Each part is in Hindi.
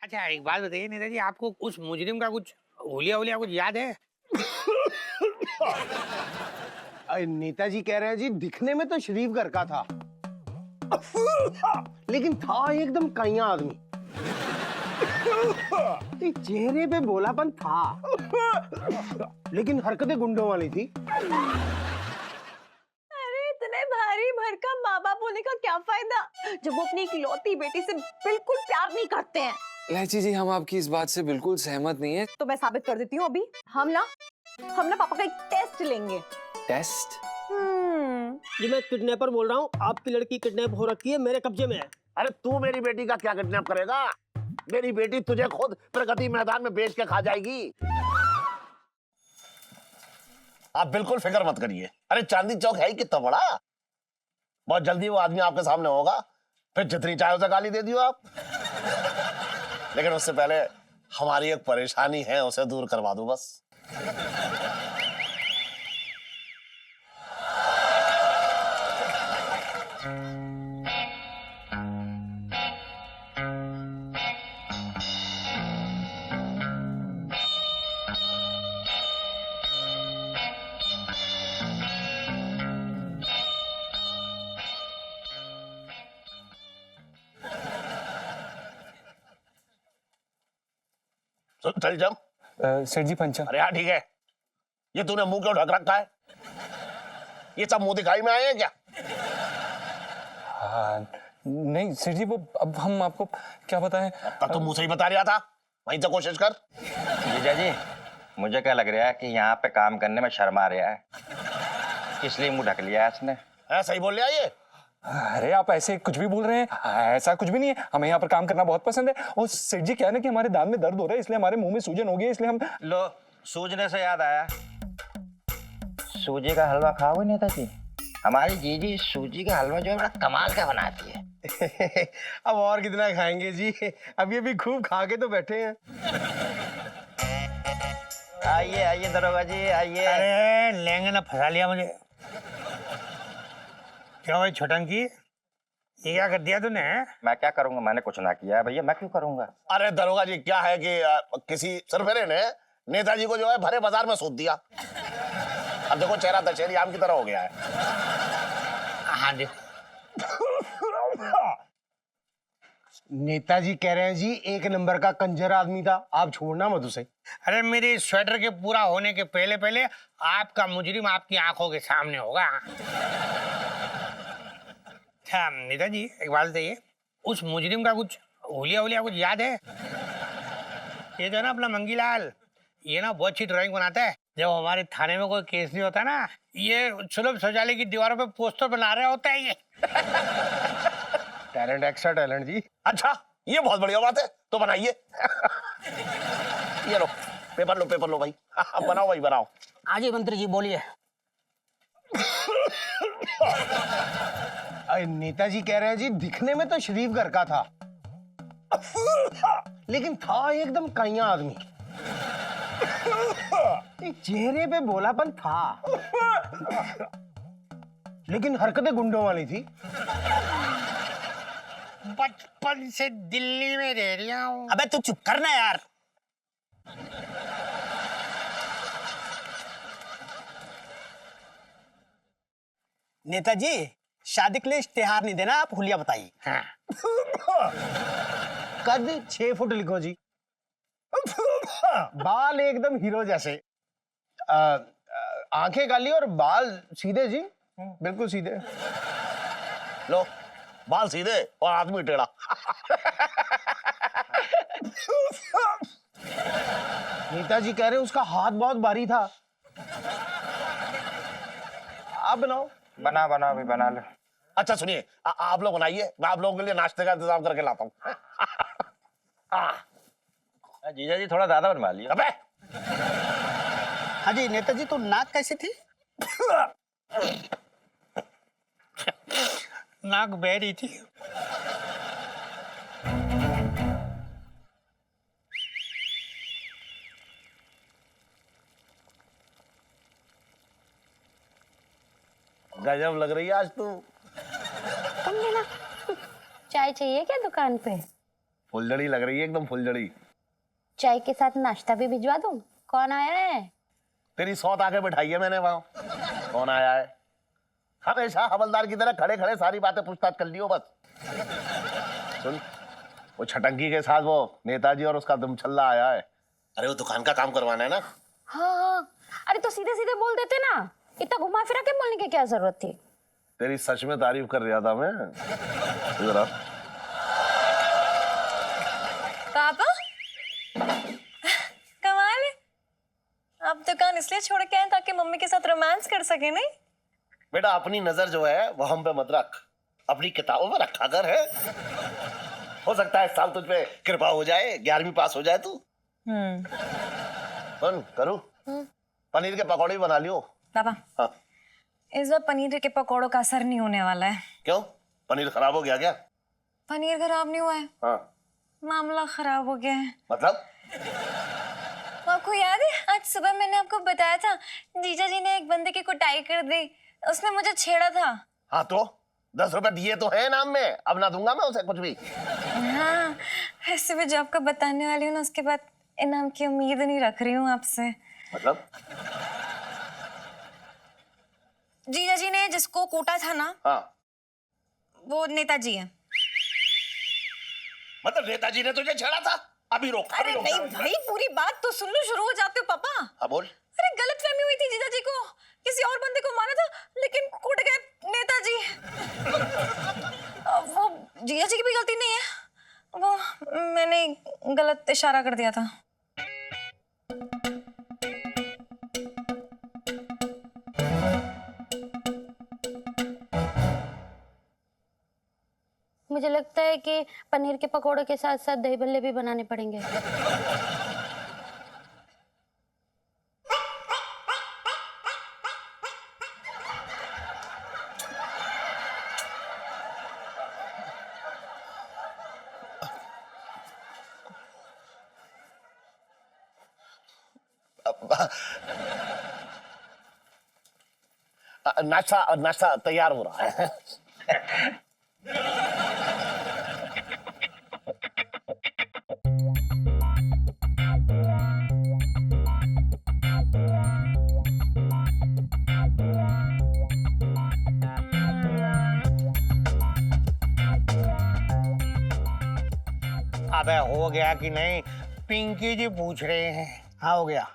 अच्छा एक बात बताइए नेताजी, आपको उस मुजरिम का कुछ हुलिया हुलिया कुछ याद है? नेताजी कह रहे हैं जी, दिखने में तो शरीफ घर का था, लेकिन था एकदम कईया आदमी। चेहरे पे भोलापन था, लेकिन हरकतें गुंडों वाली थी। अरे इतने भारी भरकम माँ बाप होने का क्या फायदा जब वो अपनी इकलौती बेटी से बिल्कुल प्यार नहीं करते हैं। इलायची जी, हम आपकी इस बात से बिल्कुल सहमत नहीं है। तो मैं साबित कर देती हूँ अभी। हम ना पापा का एक टेस्ट लेंगे। टेस्ट? जी मैं किडनैपर बोल रहा हूँ, आपकी लड़की किडनैप हो रखी है, मेरे कब्जे में है। अरे तू मेरी बेटी का क्या किडनैप करेगा? मेरी बेटी तुझे खुद प्रगति मैदान में बेच के खा जाएगी। आप बिल्कुल फिक्र मत करिए। अरे चांदी चौक है ही कितना बड़ा, बहुत जल्दी वो आदमी आपके सामने होगा, फिर जितनी चाहे उसे गाली दे दियो आप। लेकिन उससे पहले हमारी एक परेशानी है, उसे दूर करवा दो बस। चल जम। सेठ जी पंचा। अरे हाँ ठीक है, ये तूने मुंह क्यों ढक रखा है? ये सब मुंह दिखाई में आए हैं क्या? हाँ, नहीं सेठ जी, वो अब हम आपको क्या बताएं। अब तक तो मुंह से ही बता रहा था, वहीं से कोशिश कर। जीजा जी, मुझे क्या लग रहा है कि यहाँ पे काम करने में शर्म आ रहा है, इसलिए मुंह ढक लिया है इसने। सही बोल रहा है ये। अरे आप ऐसे कुछ भी बोल रहे हैं, ऐसा कुछ भी नहीं है। हमें यहाँ पर काम करना बहुत पसंद है। और सेठ जी क्या है ना कि हमारे दांत में दर्द हो रहा है, इसलिए हमारे मुंह में सूजन हो गई है, इसलिए हम। लो, सूजने से याद आया, सूजी का हलवा खाओगे नेताजी? हमारी जीजी सूजी का हलवा जो है बड़ा कमाल का बनाती है। अब और कितना खाएंगे जी, अब ये भी खूब खा के तो बैठे हैं। आइए आइए दरोगा जी, आइए। अरे लेंगे ना, फंसा लिया मुझे। क्यों भाई छोटंकी, ये क्या कर दिया तूने? मैं क्या करूंगा, मैंने कुछ ना किया है भैया, मैं क्यों करूंगा? अरे दरोगा जी, क्या है कि किसी सरफेरे ने नेताजी को जो है भरे बाजार में सूद दिया। अब देखो चेहरा दशहरी आम की तरह हो गया है। हाँ देखो। नेताजी कह रहे हैं जी, एक नंबर का कंजर आदमी था, आप छोड़ना मत उसे। अरे मेरे स्वेटर के पूरा होने के पहले पहले आपका मुजरिम आपकी आंखों के सामने होगा। अच्छा नेताजी एक बात बताइए, उस मुजरिम का कुछ हुलिया हुलिया कुछ याद है? ये जो है ना अपना मंगीलाल, ये ना बहुत अच्छी ड्राइंग बनाता है। जब हमारे थाने में कोई केस नहीं होता ना, ये सुलभ शौचालय की दीवारों पे पोस्टर बना रहा होता है ये। टैलेंट, एक्स्ट्रा टैलेंट जी। अच्छा ये बहुत बढ़िया बात है, तो बनाइए। ये लो पेपर लो भाई। बनाओ भाई बनाओ। हाँ जी मंत्री जी बोलिए। नेताजी कह रहे हैं जी, दिखने में तो शरीफ घर का था, लेकिन था एकदम कईया आदमी। चेहरे पे भोलापन था, लेकिन हरकतें गुंडों वाली थी। बचपन से दिल्ली में रह रहा हूँ। अबे तू चुप करना यार। नेताजी शादी के लिए इश्तेहार नहीं देना, आप हुलिया बताइए। हाँ। कद 6 फुट लिखो जी। बाल एकदम हीरो जैसे, आंखें काली और बाल सीधे जी, बिल्कुल सीधे। लो बाल सीधे और आदमी टेढ़ा। नेताजी कह रहे उसका हाथ बहुत भारी था। आप बनाओ। बना बना भी बना लो। अच्छा सुनिए, आप लोग बनाइए, मैं आप लोगों के लिए नाश्ते का इंतजाम करके लाता हूँ। जीजा जी थोड़ा ज्यादा बनवा लिया। अबे हाँ जी नेताजी, तो नाक कैसी थी? नाक बह रही थी। गजब लग रही है आज तू। तुम भी ना। चाय चाहिए क्या दुकान पे? फुलझड़ी लग रही है, एकदम फुलझड़ी। चाय के साथ नाश्ता भी भिजवा दूं? कौन आया है? तेरी सौत आके बैठाई है मैंने वहां। कौन आया है? हमेशा हवलदार की तरह खड़े खड़े सारी बातें पूछताछ कर लियो बस। सुन, वो छटंकी के साथ वो नेताजी और उसका दुमछल्ला आया है। अरे वो दुकान का काम करवाना है ना। हाँ हाँ, अरे तो सीधे सीधे बोल देते ना, इतना घुमा फिरा के बोलने की क्या जरूरत थी? तेरी सच में तारीफ कर रहा था मैं। इधर आ। पापा कमाल है, आप दुकान इसलिए छोड़ के आए ताकि मम्मी के साथ रोमांस कर सके? नहीं बेटा, अपनी नजर जो है वो हम पे मत रख, अपनी किताबों में रखा कर है। हो सकता है इस साल तुझ पे कृपा हो जाए, 11वीं पास हो जाए तू। सुन करूँ, पनीर के पकौड़े भी बना लियो। पापा हाँ। इस बार पनीर के पकौड़ों का असर नहीं होने वाला है। क्यों? पनीर खराब हो गया क्या? पनीर खराब नहीं हुआ है, हाँ। मामला खराब हो गया है। मतलब? आपको याद है आज सुबह मैंने आपको बताया था जीजा जी ने एक बंदे की कुटाई कर दी, उसने मुझे छेड़ा था। हाँ तो 10 रुपए दिए तो है इनाम में, अब ना दूंगा मैं उसे कुछ भी। हाँ, ऐसे भी जो आपको बताने वाली हूँ ना, उसके बाद इनाम की उम्मीद नहीं रख रही हूँ आपसे। मतलब? जीजा जी ने जिसको कूटा था ना, हाँ। वो नेताजी है। मतलब नेताजी ने तुझे छेड़ा था? अभी रोक, अभी अरे रोक। नहीं भाई, पूरी बात तो सुन लो, शुरू हो जाते हो पापा। हाँ बोल। अरे गलतफहमी हुई थी, जीजा जी को किसी और बंदे को मारा था लेकिन कूट गए नेताजी। वो जीजा जी की भी गलती नहीं है, वो मैंने गलत इशारा कर दिया था। मुझे लगता है कि पनीर के पकोड़े के साथ साथ दही भल्ले भी बनाने पड़ेंगे। नाश्ता नाश्ता तैयार हो रहा है। अबे हो गया कि नहीं? पिंकी जी पूछ रहे हैं। हाँ हो गया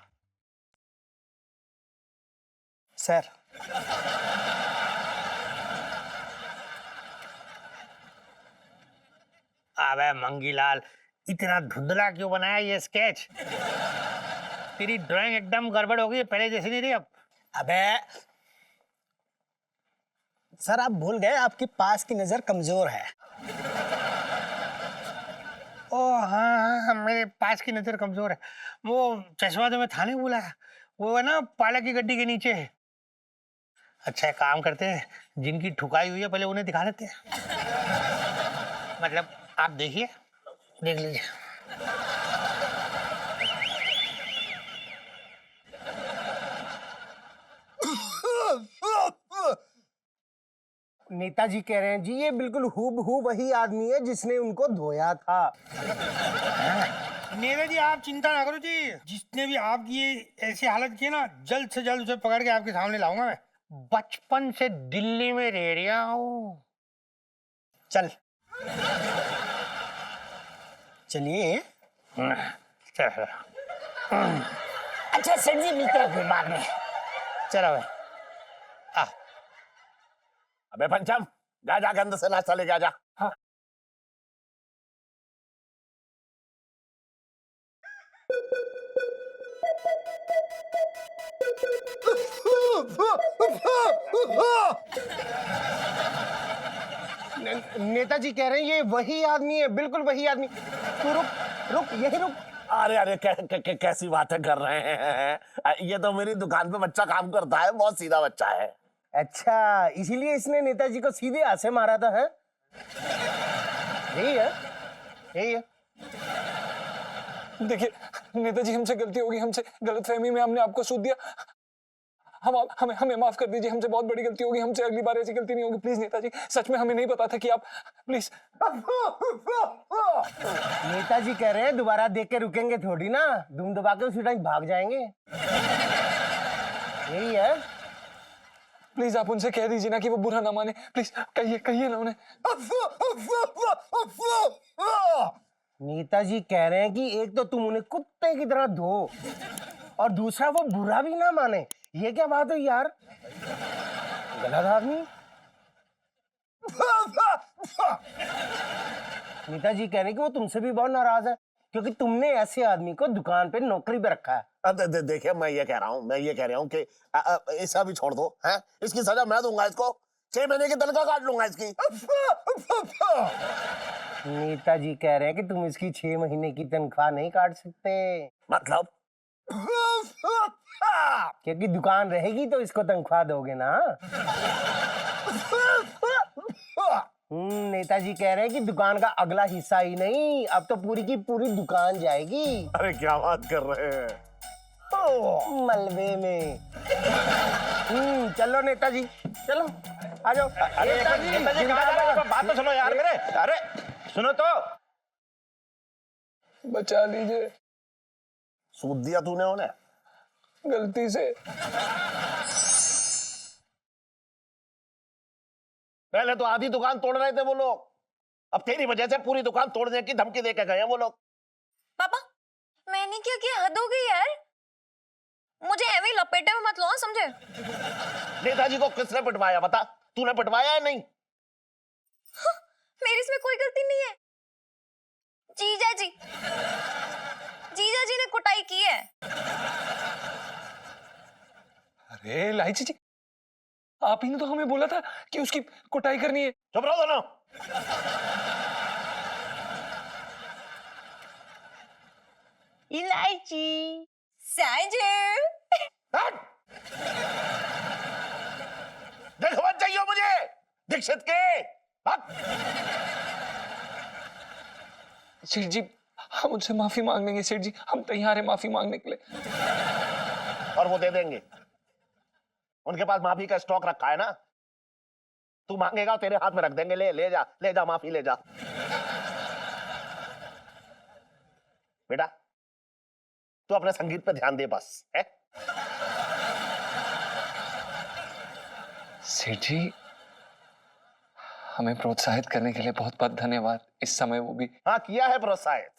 सर। अबे मंगीलाल, इतना धुंधला क्यों बनाया ये स्केच? तेरी ड्राइंग एकदम गड़बड़ हो गई, पहले जैसी नहीं रही अब। अबे सर, आप भूल गए, आपकी पास की नजर कमजोर है। ओ हाँ हाँ, मेरे पास की नजर कमजोर है। वो चश्मा तो मैं थाने बोला है, वो है ना पालक की गड्डी के नीचे है। अच्छा एक काम करते हैं, जिनकी ठुकाई हुई है पहले उन्हें दिखा देते हैं। मतलब आप देखिए, देख लीजिए। नेताजी कह रहे हैं जी, ये बिल्कुल हूबहू वही आदमी है जिसने उनको धोया था। नेता जी आप चिंता ना करो जी, जिसने भी आपकी ये ऐसी हालत की है ना, जल्द से जल्द उसे पकड़ के आपके सामने लाऊंगा मैं। बचपन से दिल्ली में रह रहा हूँ। चल चलिए। चलो अच्छा सर जी, मिलते हैं फिर बाद में। चलो भाई। अबे पंचम, जा जाके अंदर से नाश्ता लेके आ जा। हाँ। नेताजी कह रहे हैं ये वही आदमी है, बिल्कुल वही आदमी। तू रुक रुक, यही रुक। अरे अरे कैसी बातें कर रहे हैं? ये तो मेरी दुकान पे बच्चा काम करता है, बहुत सीधा बच्चा है। अच्छा, इसीलिए इसने नेताजी को सीधे हाथ से मारा था, है? यही है, यही है। देखिए नेताजी, हमसे गलती होगी, हमसे गलतफहमी में हमने आपको सूद दिया। हमें हमें माफ कर दीजिए, हमसे बहुत बड़ी गलती होगी, हमसे अगली बार ऐसी गलती नहीं होगी प्लीज नेताजी। सच में हमें नहीं पता था कि आप, प्लीज। नेताजी कह रहे हैं दोबारा देख के रुकेंगे थोड़ी ना, धूम दबा के उसी टाइम भाग जाएंगे। यही है। प्लीज आप उनसे कह दीजिए ना कि वो बुरा ना माने, प्लीज कहिए ना उन्हें। नेताजी कह रहे हैं कि एक तो तुम उन्हें कुत्ते की तरह धो और दूसरा वो बुरा भी ना माने। ये क्या बात हुई यार, गलत आदमी। नेताजी कह रहे हैं कि वो तुमसे भी बहुत नाराज है क्योंकि तुमने ऐसे आदमी को दुकान पे नौकरी पे रखा है। देखिए मैं ये कह रहा हूँ कि ऐसा भी छोड़ दो, हैं? इसकी सजा मैं दूंगा, इसको 6 महीने की तनख्वाह काट लूंगा इसकी। नेताजी कह रहे हैं कि तुम इसकी 6 महीने की तनख्वाह नहीं काट सकते, मतलब क्योंकि दुकान रहेगी तो इसको तनख्वाह दोगे ना। नेताजी कह रहे हैं कि दुकान का अगला हिस्सा ही नहीं, अब तो पूरी की पूरी दुकान जाएगी। अरे क्या बात कर रहे हैं? मलबे में। चलो नेताजी चलो, आ जाओ। अरे नेताजी कहाँ जा रहे हो? बात तो सुनो यार मेरे, अरे सुनो तो। बचा लीजिए, सूद दिया तूने उन्हें गलती से। पहले तो आधी दुकान तोड़ रहे थे वो लोग, अब तेरी वजह से पूरी दुकान तोड़ने की धमकी दे के गए हैं वो लोग। पापा मैंने क्या किया, हद हो गई यार, मुझे ऐਵੇਂ ही लपेटे में मत लो, समझे? नेताजी को किसने पिटवाया बता, तूने पिटवाया है? नहीं मेरी इसमें कोई गलती नहीं है। जीजा जी ने कुटाई की है। अरे इलायची जी, आप ही ने तो हमें बोला था कि उसकी कुटाई करनी है। चुप रहो दोनों। इलायची साजू। देखो मत चाहिए मुझे दीक्षित के। सेठ जी हम उनसे माफी मांग लेंगे, सेठ जी हम तैयार हैं माफी मांगने के लिए। और वो दे देंगे, उनके पास माफी का स्टॉक रखा है ना, तू मांगेगा तेरे हाथ में रख देंगे, ले जा माफी ले जा। बेटा तू अपने संगीत पे ध्यान दे बस, है? सेठ जी हमें प्रोत्साहित करने के लिए बहुत बहुत धन्यवाद, इस समय वो भी। हाँ किया है प्रोत्साहित,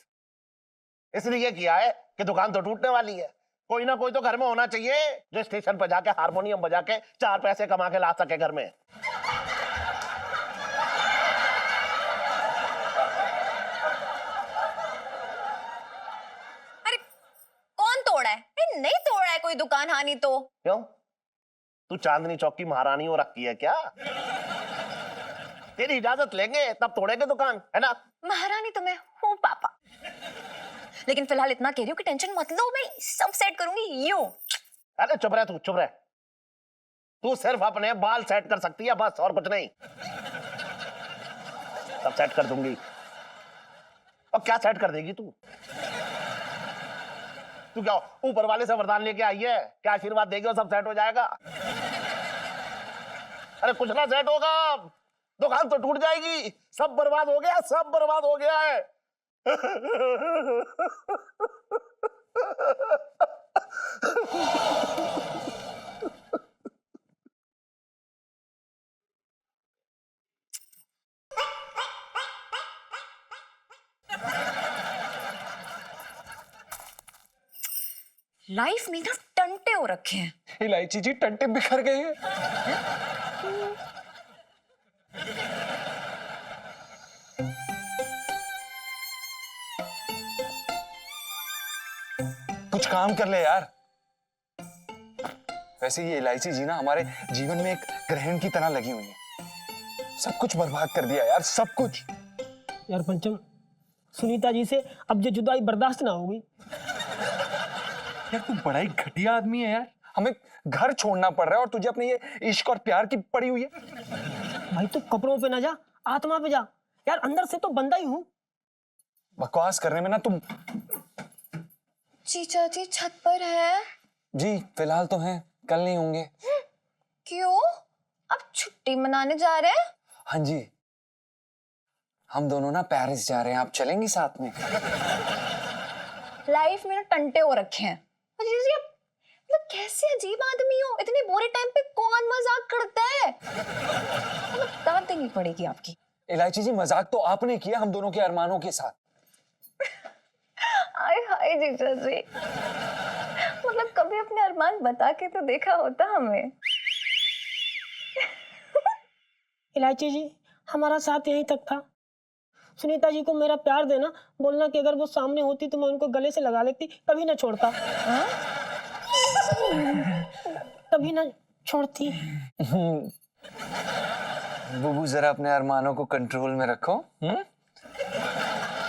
इसलिए किया है कि दुकान तो टूटने वाली है, कोई ना कोई तो घर में होना चाहिए जो स्टेशन पर जाके हारमोनियम बजा के 4 पैसे कमा के ला सके घर में। अरे कौन तोड़ा है? नहीं तोड़ा है कोई दुकान, हानि तो। क्यों, तू चांदनी चौक की महारानी हो रखी है क्या? तेरी इजाजत लेंगे तब तोड़ेंगे दुकान, है ना? महारानी तो मैं हूँ पापा, लेकिन फिलहाल इतना कह रही हूँ कि टेंशन मत लो, मैं सब सेट करूंगी। यूं अरे चुप रह, तू चुप रह, तू सिर्फ अपने बाल सेट कर सकती है बस, और कुछ नहीं। सब सेट कर दूंगी। और क्या सेट कर देगी तू? तू क्या ऊपर वाले से वरदान लेके आई है, क्या आशीर्वाद देगी और सब सेट हो जाएगा? अरे कुछ ना सेट होगा, दुकान तो टूट जाएगी, सब बर्बाद हो गया, सब बर्बाद हो गया है। लाइफ में ना टंटे हो रखे हैं। इलायची जी टंटे बिखर गए हैं। कुछ काम कर ले यार। वैसे ये इलायची जी ना हमारे जीवन में एक ग्रहण की तरह लगी हुई है, सब कुछ बर्बाद कर दिया यार, सब कुछ। यार पंचम, सुनीता जी से अब ये जुदाई बर्दाश्त ना होगी। यार तू बड़ा ही घटिया आदमी है यार, हमें घर छोड़ना पड़ रहा है और तुझे अपने ये इश्क और प्यार की पड़ी हुई है। भाई तू कपड़ों पे ना जा, आत्मा पे जा यार, अंदर से तो बंदा ही हूँ। बकवास करने में ना तुम। जीजा जी छत पर है। जी फिलहाल तो हैं। कल नहीं होंगे। क्यों? आप छुट्टी मनाने जा रहे हैं? हाँ जी, हम दोनों ना पेरिस जा रहे हैं, आप चलेंगी साथ में? लाइफ में ना टंटे हो रखे हैं। और जी आप मतलब कैसे अजीब आदमी हो, इतने बुरे टाइम पे कौन मजाक करता है? मतलब दांत देनी पड़ेगी आपकी। इलायची जी, मजाक तो आपने किया हम दोनों के अरमानों के साथ। हाय हाय जीजा जी, मतलब कभी अपने अरमान बता के तो देखा होता हमें। इलायची जी, हमारा साथ यहीं तक था। सुनीता जी को मेरा प्यार देना, बोलना कि अगर वो सामने होती तो मैं उनको गले से लगा लेती, कभी ना छोड़ता। कभी ना छोड़ती। बुबू, जरा अपने अरमानों को कंट्रोल में रखो।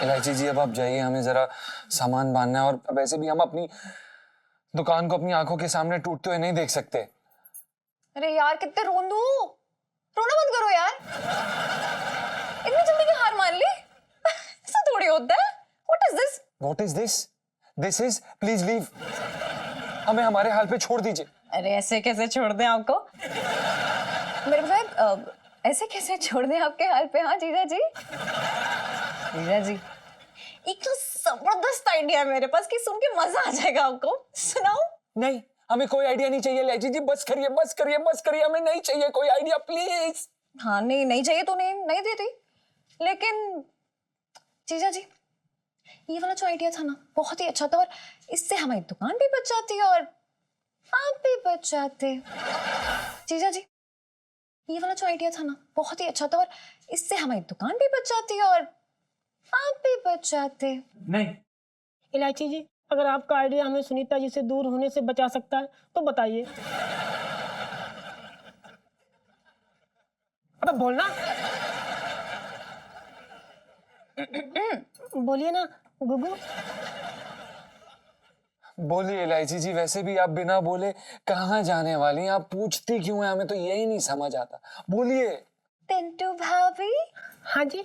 इलायची जी, अब आप जाइए, हमें जरा सामान बांधना है, और वैसे भी हम अपनी दुकान को अपनी आंखों के सामने टूटते हुए नहीं देख सकते। अरे यार कितने रोंदू, रोना बंद करो यार। इतनी जल्दी की हार मान ली? ऐसा थोड़ी होता है। What is this? What is this? This is please leave. हमें हमारे हाल पे छोड़ दीजिए। अरे ऐसे कैसे छोड़ दें आपको? मेरे साथ ऐसे कैसे छोड़ दें आपके हाल पे? हाँ जीजा जी, जीजा जी, एक तो जबरदस्त आइडिया है मेरे पास कि सुन के मजा आ जाएगा आपको। सुनाओ? नहीं, हमें कोई आइडिया नहीं चाहिए। इलायची जी, बस करिए, बस करिए, बस करिए, हमें नहीं चाहिए कोई आइडिया, प्लीज। हाँ नहीं चाहिए तो नहीं देती, लेकिन जीजा जी ये वाला जो आइडिया था ना बहुत ही अच्छा था, और इससे हमारी दुकान भी बच जाती और आप भी बच जाते। जीजा जी ये वाला जो आइडिया था ना बहुत ही अच्छा था, और इससे हमारी दुकान भी बच जाती और आप भी बच जाते। नहीं, इलायची जी, अगर आपका आइडिया हमें सुनीता जी से दूर होने से बचा सकता है तो बताइए। अबे बोलना। बोलिए ना गुगू। बोलिए इलायची जी, वैसे भी आप बिना बोले कहाँ जाने वाली हैं? आप पूछती क्यों हैं? हमें तो यही नहीं समझ आता। बोलिए। पिंटू भाभी। हाँ जी।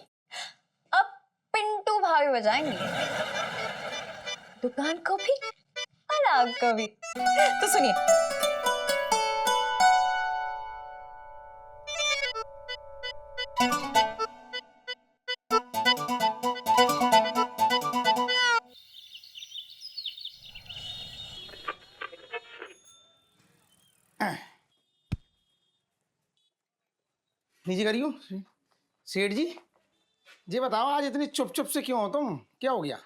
अब पिंटू भाभी बजाएंगे, दुकान को भी और आपको भी। तो सुनिए, नीचे करियो। सेठ जी, जी बताओ, आज इतनी चुप चुप से क्यों हो तुम? क्या हो गया?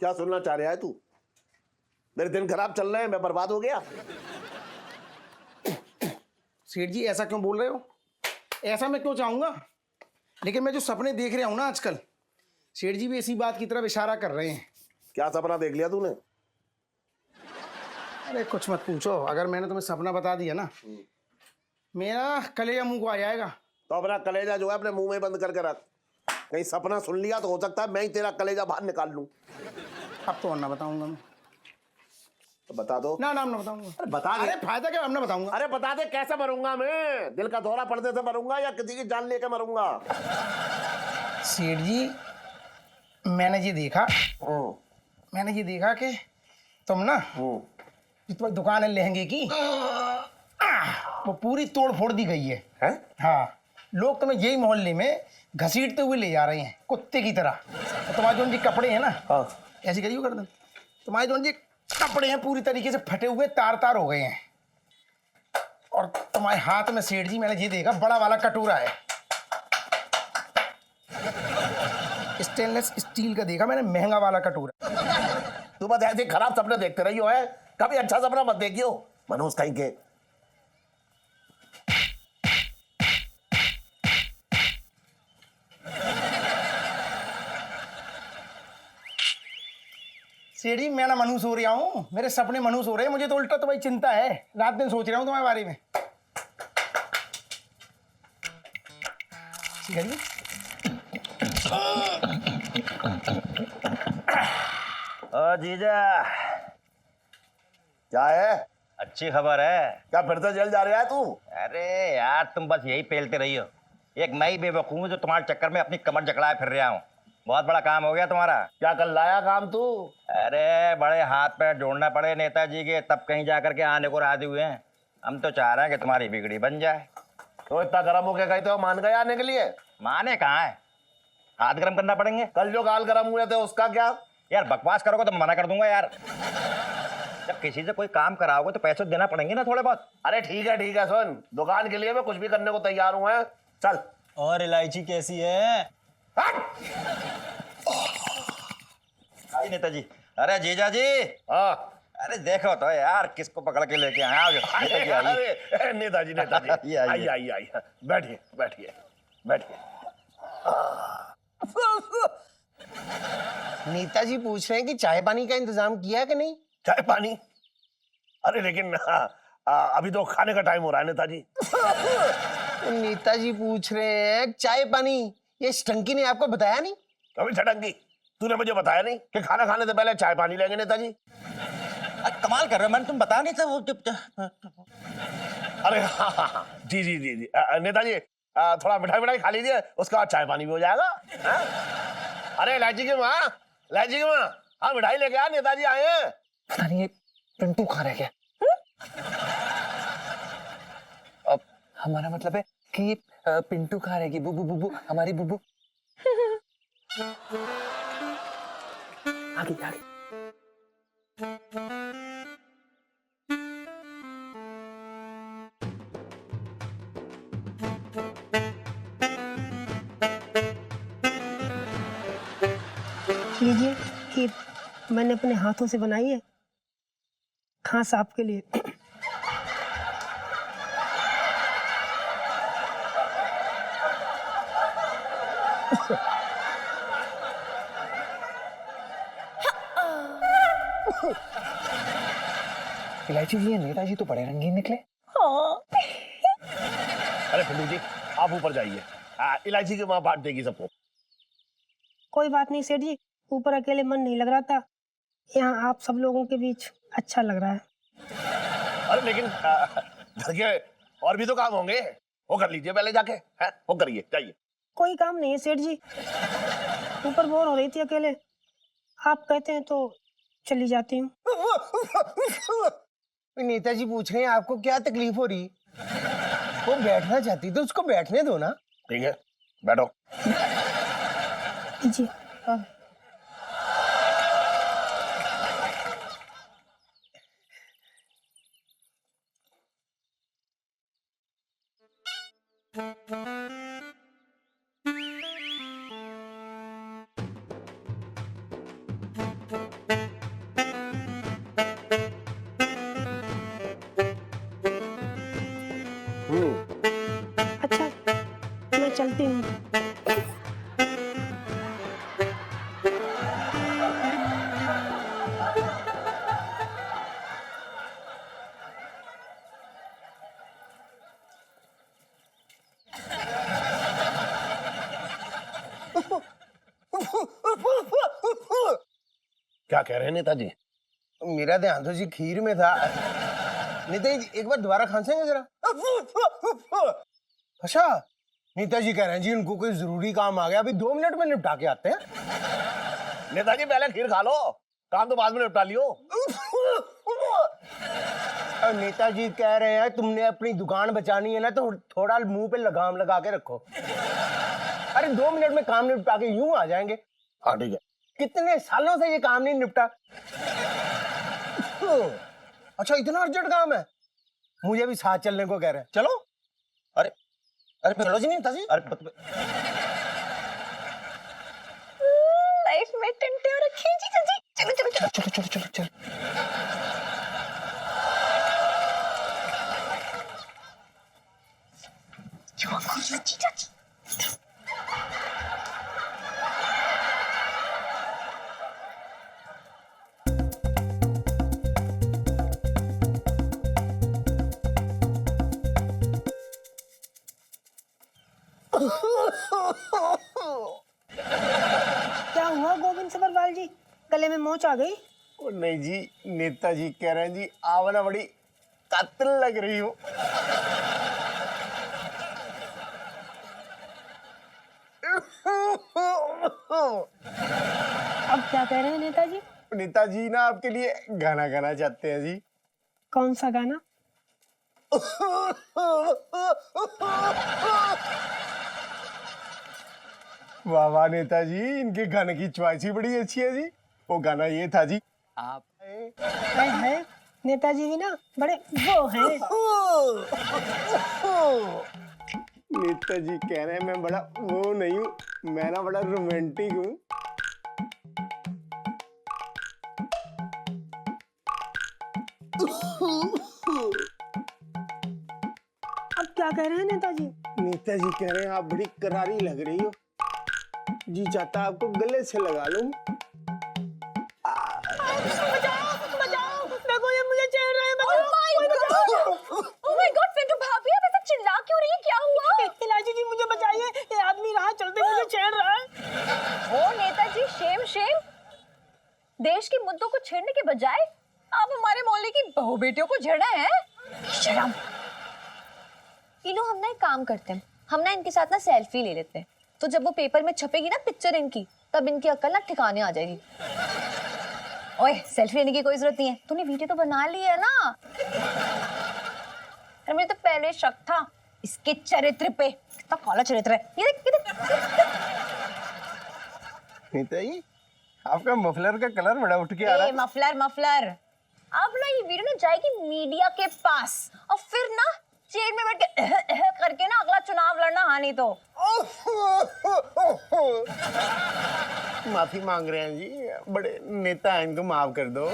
क्या सुनना चाह रहा है तू? मेरे दिन खराब चल रहे हैं, मैं बर्बाद हो गया। सेठ जी ऐसा क्यों बोल रहे हो? ऐसा मैं क्यों चाहूंगा, लेकिन मैं जो सपने देख रहा हूं ना आजकल, सेठ जी भी इसी बात की तरफ इशारा कर रहे हैं। क्या सपना देख लिया तूने? अरे कुछ मत पूछो, अगर मैंने तुम्हें सपना बता दिया ना, मेरा कलेजा मुंह को आ जाएगा। तो अपना कलेजा जो है अपने मुंह में बंद करके रख। कहीं सपना सुन लिया तो हो सकता है मैं ही तेरा कलेजा बाहर निकाल लूं। अब तो और ना बताऊंगा मैं। तो बता दो ना नाम ना बताऊंगा। अरे बता दे। अरे फायदा क्या, हम ना बताऊंगा। अरे बता दे, कैसे मरूंगा मैं? दिल का दौरा पड़ने से मरूंगा या किसी की जान लेके मरूंगा? सेठ जी मैंने ये देखा कि तुम ना, जो तुम्हारी दुकान है लहंगे की, वो पूरी तोड़ फोड़ दी गई है। हाँ, लोग तुम्हें यही मोहल्ले में घसीटते हुए ले जा रहे हैं कुत्ते की तरह। तो तुम्हारे जो जी कपड़े हैं ना, ऐसे करिए कर दो, तुम्हारे जो जी कपड़े हैं पूरी तरीके से फटे हुए तार तार हो गए हैं। और तुम्हारे हाथ में सेठ जी मैंने ये देखा बड़ा वाला कटोरा है, स्टेनलेस स्टील का देखा मैंने, महंगा वाला कटोरा। तू बस ऐसे खराब सपने देखते रही हो है, कभी अच्छा सपना मत देखियो मनोज कहीं के। सेठ जी मैं ना मनहूस हो रहा हूँ, मेरे सपने मनहूस हो रहे हैं, मुझे तो उल्टा तुम्हारी चिंता है, रात दिन सोच रहा हूँ तुम्हारे बारे में। ठीक है जी। ओ जीजा, क्या है? अच्छी खबर है। क्या फिर से जेल जा रहा है तू? अरे यार तुम बस यही पेलते रही हो। एक मैं ही बेवकूफ हूँ जो तुम्हारे चक्कर में अपनी कमर जकड़ाए फिर रहा हूँ। बहुत बड़ा काम हो गया तुम्हारा। क्या कर लाया काम तू? अरे बड़े हाथ पैर जोड़ना पड़े नेताजी के, तब कहीं जाकर के आने को राजी हुए हैं। हम तो चाह रहे हैं कि तुम्हारी बिगड़ी बन जाए। तो इतना गर्म होके गए थे, वो मान गए आने के लिए? माने कहाँ है, हाथ गर्म करना पड़ेंगे। कल जो गाल गर्म हुए थे उसका क्या? यार बकवास करोगे तो मैं मना कर दूंगा यार। जब किसी से कोई काम कराओगे तो पैसे देना पड़ेंगे ना थोड़े बहुत। अरे ठीक है सुन, दुकान के लिए मैं कुछ भी करने को तैयार हूँ। है चल। और इलायची कैसी है? आई नेताजी। अरे जीजा जी, हाँ। अरे देखो तो यार किसको पकड़ के लेके आए। आओ नेताजी आइए। अरे नेताजी आइए, आइए। आइए बैठिए बैठिए बैठिए। नेताजी पूछ रहे हैं कि चाय पानी का इंतजाम किया है कि नहीं? चाय पानी? अरे लेकिन अभी तो खाने का टाइम हो रहा है नेताजी। तो नेताजी पूछ रहे हैं चाय पानी, ये स्टंकी ने आपको बताया नहीं? अभी छटंगी, तूने मुझे बताया नहीं कि खाना खाने से पहले चाय पानी लेंगे नेताजी? कमाल कर रहे हो, मैंने तुम बता नहीं था वो। अरे हाँ। जी जी जी जी नेताजी, थोड़ा मिठाई मिठाई खा लीजिए, उसका बाद चाय पानी भी हो जाएगा। अरे इलायची की माँ, इलायची की माँ, हाँ मिठाई लेके आ, नेताजी आए हैं। पता नहीं ये पिंटू कहाँ रह गया। अब हमारा मतलब है कि पिंटू कहाँ रहेगी? बुबू बुबू, हमारी बुबू। आगे आगे। लीजिए खीर, मैंने अपने हाथों से बनाई है, खास आपके लिए। इलायची जी, ये नेताजी तो बड़े रंगीन निकले। अरे पिंटू जी, आप ऊपर जाइए, इलायची की माँ बांट देगी सबको। कोई बात नहीं सेठ जी, ऊपर अकेले मन नहीं लग रहा था, यहाँ आप सब लोगों के बीच अच्छा लग रहा है। अरे लेकिन घर के और भी तो काम होंगे, वो कर लीजिए पहले जाके। है वो करिए, जाइए। कोई काम नहीं है सेठ जी, ऊपर बोर हो रही थी अकेले, आप कहते हैं तो चली जाती हूँ। नेताजी पूछ रहे हैं आपको क्या तकलीफ हो रही? वो बैठना चाहती तो उसको बैठने दो ना। ठीक है बैठो। जी अच्छा, मैं चलती हूँ। क्या कह रहे हैं नेताजी? मेरा ध्यान तो जी खीर में था। नेताजी एक बार दोबारा खांसेंगे जरा। अच्छा, नेताजी कह रहे हैं जी उनको कोई जरूरी काम आ गया, अभी 2 मिनट में निपटा के आते हैं। नेताजी पहले खीर खा लो, काम तो बाद में निपटा लियो। और नेताजी कह रहे हैं तुमने अपनी दुकान बचानी है ना, तो थोड़ा मुंह पे लगाम लगा के रखो। अरे 2 मिनट में काम निपटा के यूं आ जाएंगे। हाँ ठीक है। कितने सालों से ये काम नहीं निपटा। अच्छा, इतना अर्जेंट काम है? मुझे भी साथ चलने को कह रहे हैं, चलो। अरे अरे चलो जी नेताजी। अरे लाइफ में टंटे और रखी है जीजा जी। चलो चलो चलो चलो चलो चलो चलो। जीजा जी। क्या हुआ गोविंद सबरवाल जी, गले में मोच आ गई? ओ नहीं जी, नेताजी कह रहे हैं जी आप ना बड़ी कातिल लग रही हो। अब क्या कह रहे हैं नेताजी? नेताजी ना आपके लिए गाना गाना चाहते हैं जी। कौन सा गाना? वाह वाह नेताजी, इनके गाने की चॉइस ही बड़ी अच्छी है जी। वो गाना ये था जी, आप है नेताजी भी ना बड़े वो हैं। नेताजी कह रहे हैं मैं बड़ा वो नहीं हूँ, मैं ना बड़ा रोमांटिक हूँ। अब क्या कह रहे हैं नेताजी? नेताजी कह रहे हैं आप बड़ी करारी लग रही हो, जी चाहता आपको गले से लगा लूं। बचाओ, देखो ये मुझे छेड़ रहे हैं, बचाओ। Oh my God, पिंटू भाभी आप ऐसे चिल्ला क्यों रही हैं? क्या हुआ? इलायची जी मुझे बचाइए, ये आदमी राह चलते मुझे छेड़ रहा है। ओ नेताजी, शेम शेम। देश के मुद्दों को छेड़ने के बजाय आप हमारे मोहल्ले की बहू बेटियों को छेड़ रहे हैं। शर्म। ये लो, हम ना एक काम करते हैं, हम ना इनके साथ ना सेल्फी ले लेते हैं, तो जब वो पेपर में छपेगी ना पिक्चर इनकी, तब इनकी अक्ल ना ठिकाने आ जाएगी। ओए, सेल्फी लेने की कोई जरूरत नहीं है, तूने वीडियो तो बना ली है ना। अरे मुझे तो पहले शक था इसके चरित्र पे, कितना काला चरित्र है। ये देख, ये देख। नेताजी आपका मफलर का कलर बड़ा उठ के आ रहा है। Muffler muffler. अब ना ये वीडियो ना जाएगी मीडिया के पास, और फिर ना चेयर में बैठ के करके ना अगला चुनाव लड़ना। हाँ नहीं तो माफी मांग रहे हैं जी, बड़े नेता हैं, इनको माफ कर दो।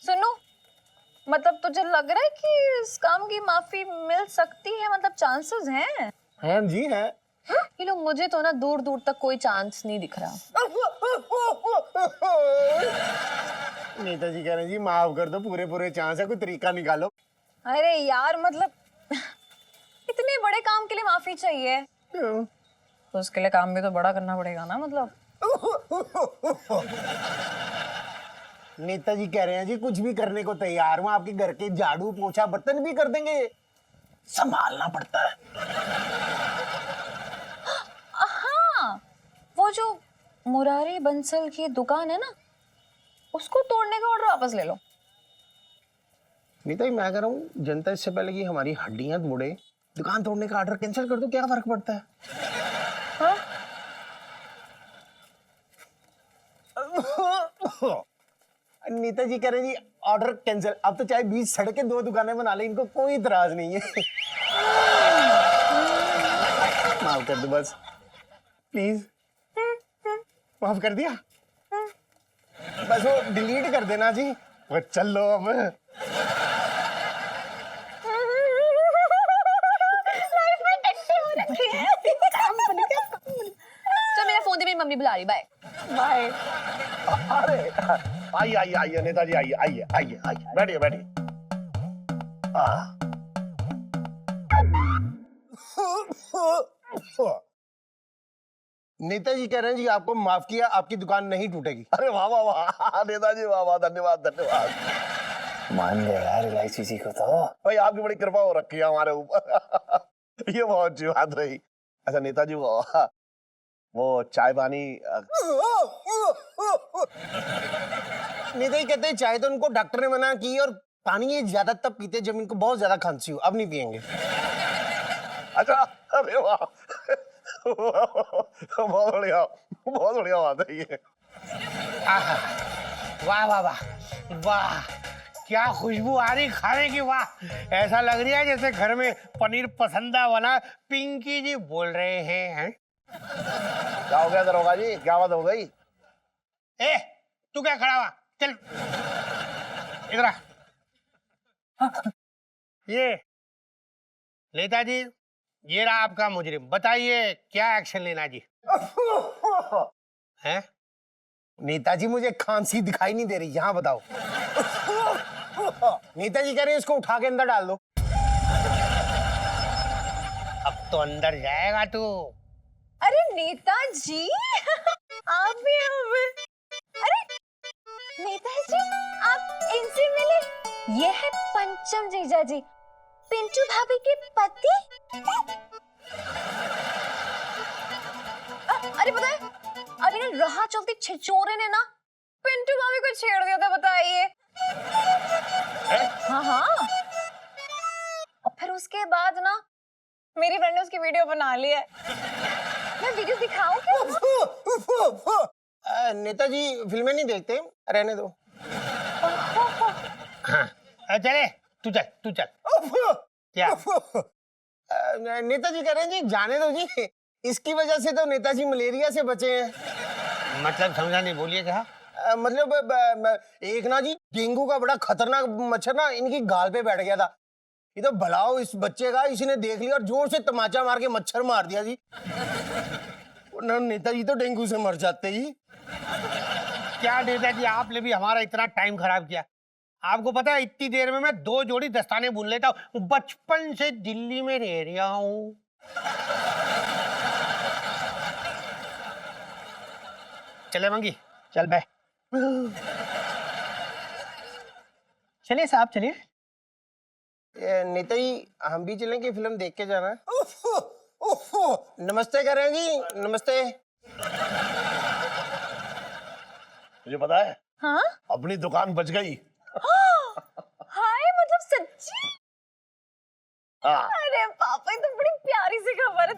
सुनो, मतलब तुझे लग रहा है कि इस काम की माफी मिल सकती है? मतलब चांसेस हैं? हाँ जी है। ये लोग, मुझे तो ना दूर दूर तक कोई चांस नहीं दिख रहा। नेताजी कह रहे हैं जी माफ कर दो, पूरे पूरे चांस है, कोई तरीका निकालो। अरे यार, मतलब इतने बड़े काम के लिए माफी चाहिए तो उसके लिए काम भी तो बड़ा करना पड़ेगा ना। मतलब नेताजी कह रहे हैं जी कुछ भी करने को तैयार हूँ, आपके घर के झाड़ू पोछा बर्तन भी कर देंगे, संभालना पड़ता है। हाँ, वो जो मुरारी बंसल की दुकान है ना, उसको तोड़ने का ऑर्डर वापस ले लो। नेताजी मैं कह रहा हूँ, जनता इससे पहले कि हमारी हड्डियां तोड़े, दुकान तोड़ने का ऑर्डर कैंसिल कर दो, क्या फर्क पड़ता है? हाँ? नेताजी कह रहे हैं जी ऑर्डर कैंसिल। अब तो चाहे 20 सड़कें 2 दुकानें बना ले, इनको कोई इतराज नहीं है। माफ कर दो बस, प्लीज। माफ कर दिया, बस वो डिलीट कर देना जी। वो चल लो अब। चल मेरा फोन दे, मेरी मम्मी बुला रही। Bye bye. अरे आइए आइए आइए नेताजी, आइए आइए आइए आइए, बैठिए बैठिए। नेताजी कह रहे हैं जी आपको माफ किया, आपकी दुकान नहीं टूटेगी। अरे वाह वाह वाह नेताजी, वाह वाह, धन्यवाद धन्यवाद। मान गए यार इलायची जी को तो। भाई आपकी बड़ी कृपा हो रखी है हमारे ऊपर। ये बहुत अच्छी बात रही। अच्छा नेताजी वो चाय पानी। नेताजी कहते हैं चाय तो उनको डॉक्टर ने मना की, और पानी ये ज्यादा तब पीते जब इनको बहुत ज्यादा खांसी हो, अब नहीं पियेंगे। अच्छा, अरे वाह, बहुत बढ़िया बात है ये। आहा, वाह वाह वाह वाह, क्या खुशबू आ रही खाने की। वाह, ऐसा लग रहा है जैसे घर में पनीर पसंदा बना। पिंकी जी बोल रहे हैं? क्या हो गया दरोगा जी, क्या बात हो गई? ए, तू क्या खड़ा हुआ? चल इधर आ। ये नेताजी, ये रहा आपका मुजरिम, बताइए क्या एक्शन लेना जी? हैं? नेताजी मुझे खांसी दिखाई नहीं दे रही, यहाँ बताओ। नेताजी कह रहे हैं इसको उठा के अंदर डाल दो। अब तो अंदर जाएगा तू। अरे नेताजी, आप भी अब। अरे नेताजी, आप इनसे मिले। ये है पंचम जीजा जी, पिंटू भाभी के पति। अरे पता है, अभी ना राह चलती छिछोरे ने ना पिंटू भाभी को छेड़ दिया था, बताइए। हाँ हाँ। और फिर उसके बाद ना मेरी फ्रेंड ने उसकी वीडियो बना ली है। मैं वीडियो दिखाऊं क्या? नेताजी फिल्में नहीं देखते, रहने दो। चले तू चल क्या? नेताजी कह रहे हैं जी जाने दो जी, इसकी वजह से तो नेताजी मलेरिया से बचे हैं। मतलब समझा नहीं, बोलिए क्या? मतलब एक ना जी डेंगू का बड़ा खतरनाक मच्छर ना इनकी गाल पे बैठ गया था। ये तो भलाओ इस बच्चे का इसी ने देख लिया और जोर से तमाचा मार के मच्छर मार दिया जी। नेताजी तो डेंगू से मर जाते जी। क्या नेताजी, आपने भी हमारा इतना टाइम खराब किया। आपको पता है इतनी देर में मैं 2 जोड़ी दस्ताने बुन लेता हूँ। बचपन से दिल्ली में रह रहा हूँ। चले मंगी, चल बे। चलिए साहब चलिए। नेताजी हम भी चलेंगे, फिल्म देख के जाना है। नमस्ते कर रहे हैं जी, नमस्ते। मुझे पता है हाँ अपनी दुकान बच गई। हाय, मतलब सच्ची? हाँ अरे पापा, ये तो बड़ी प्यारी सी खबर है।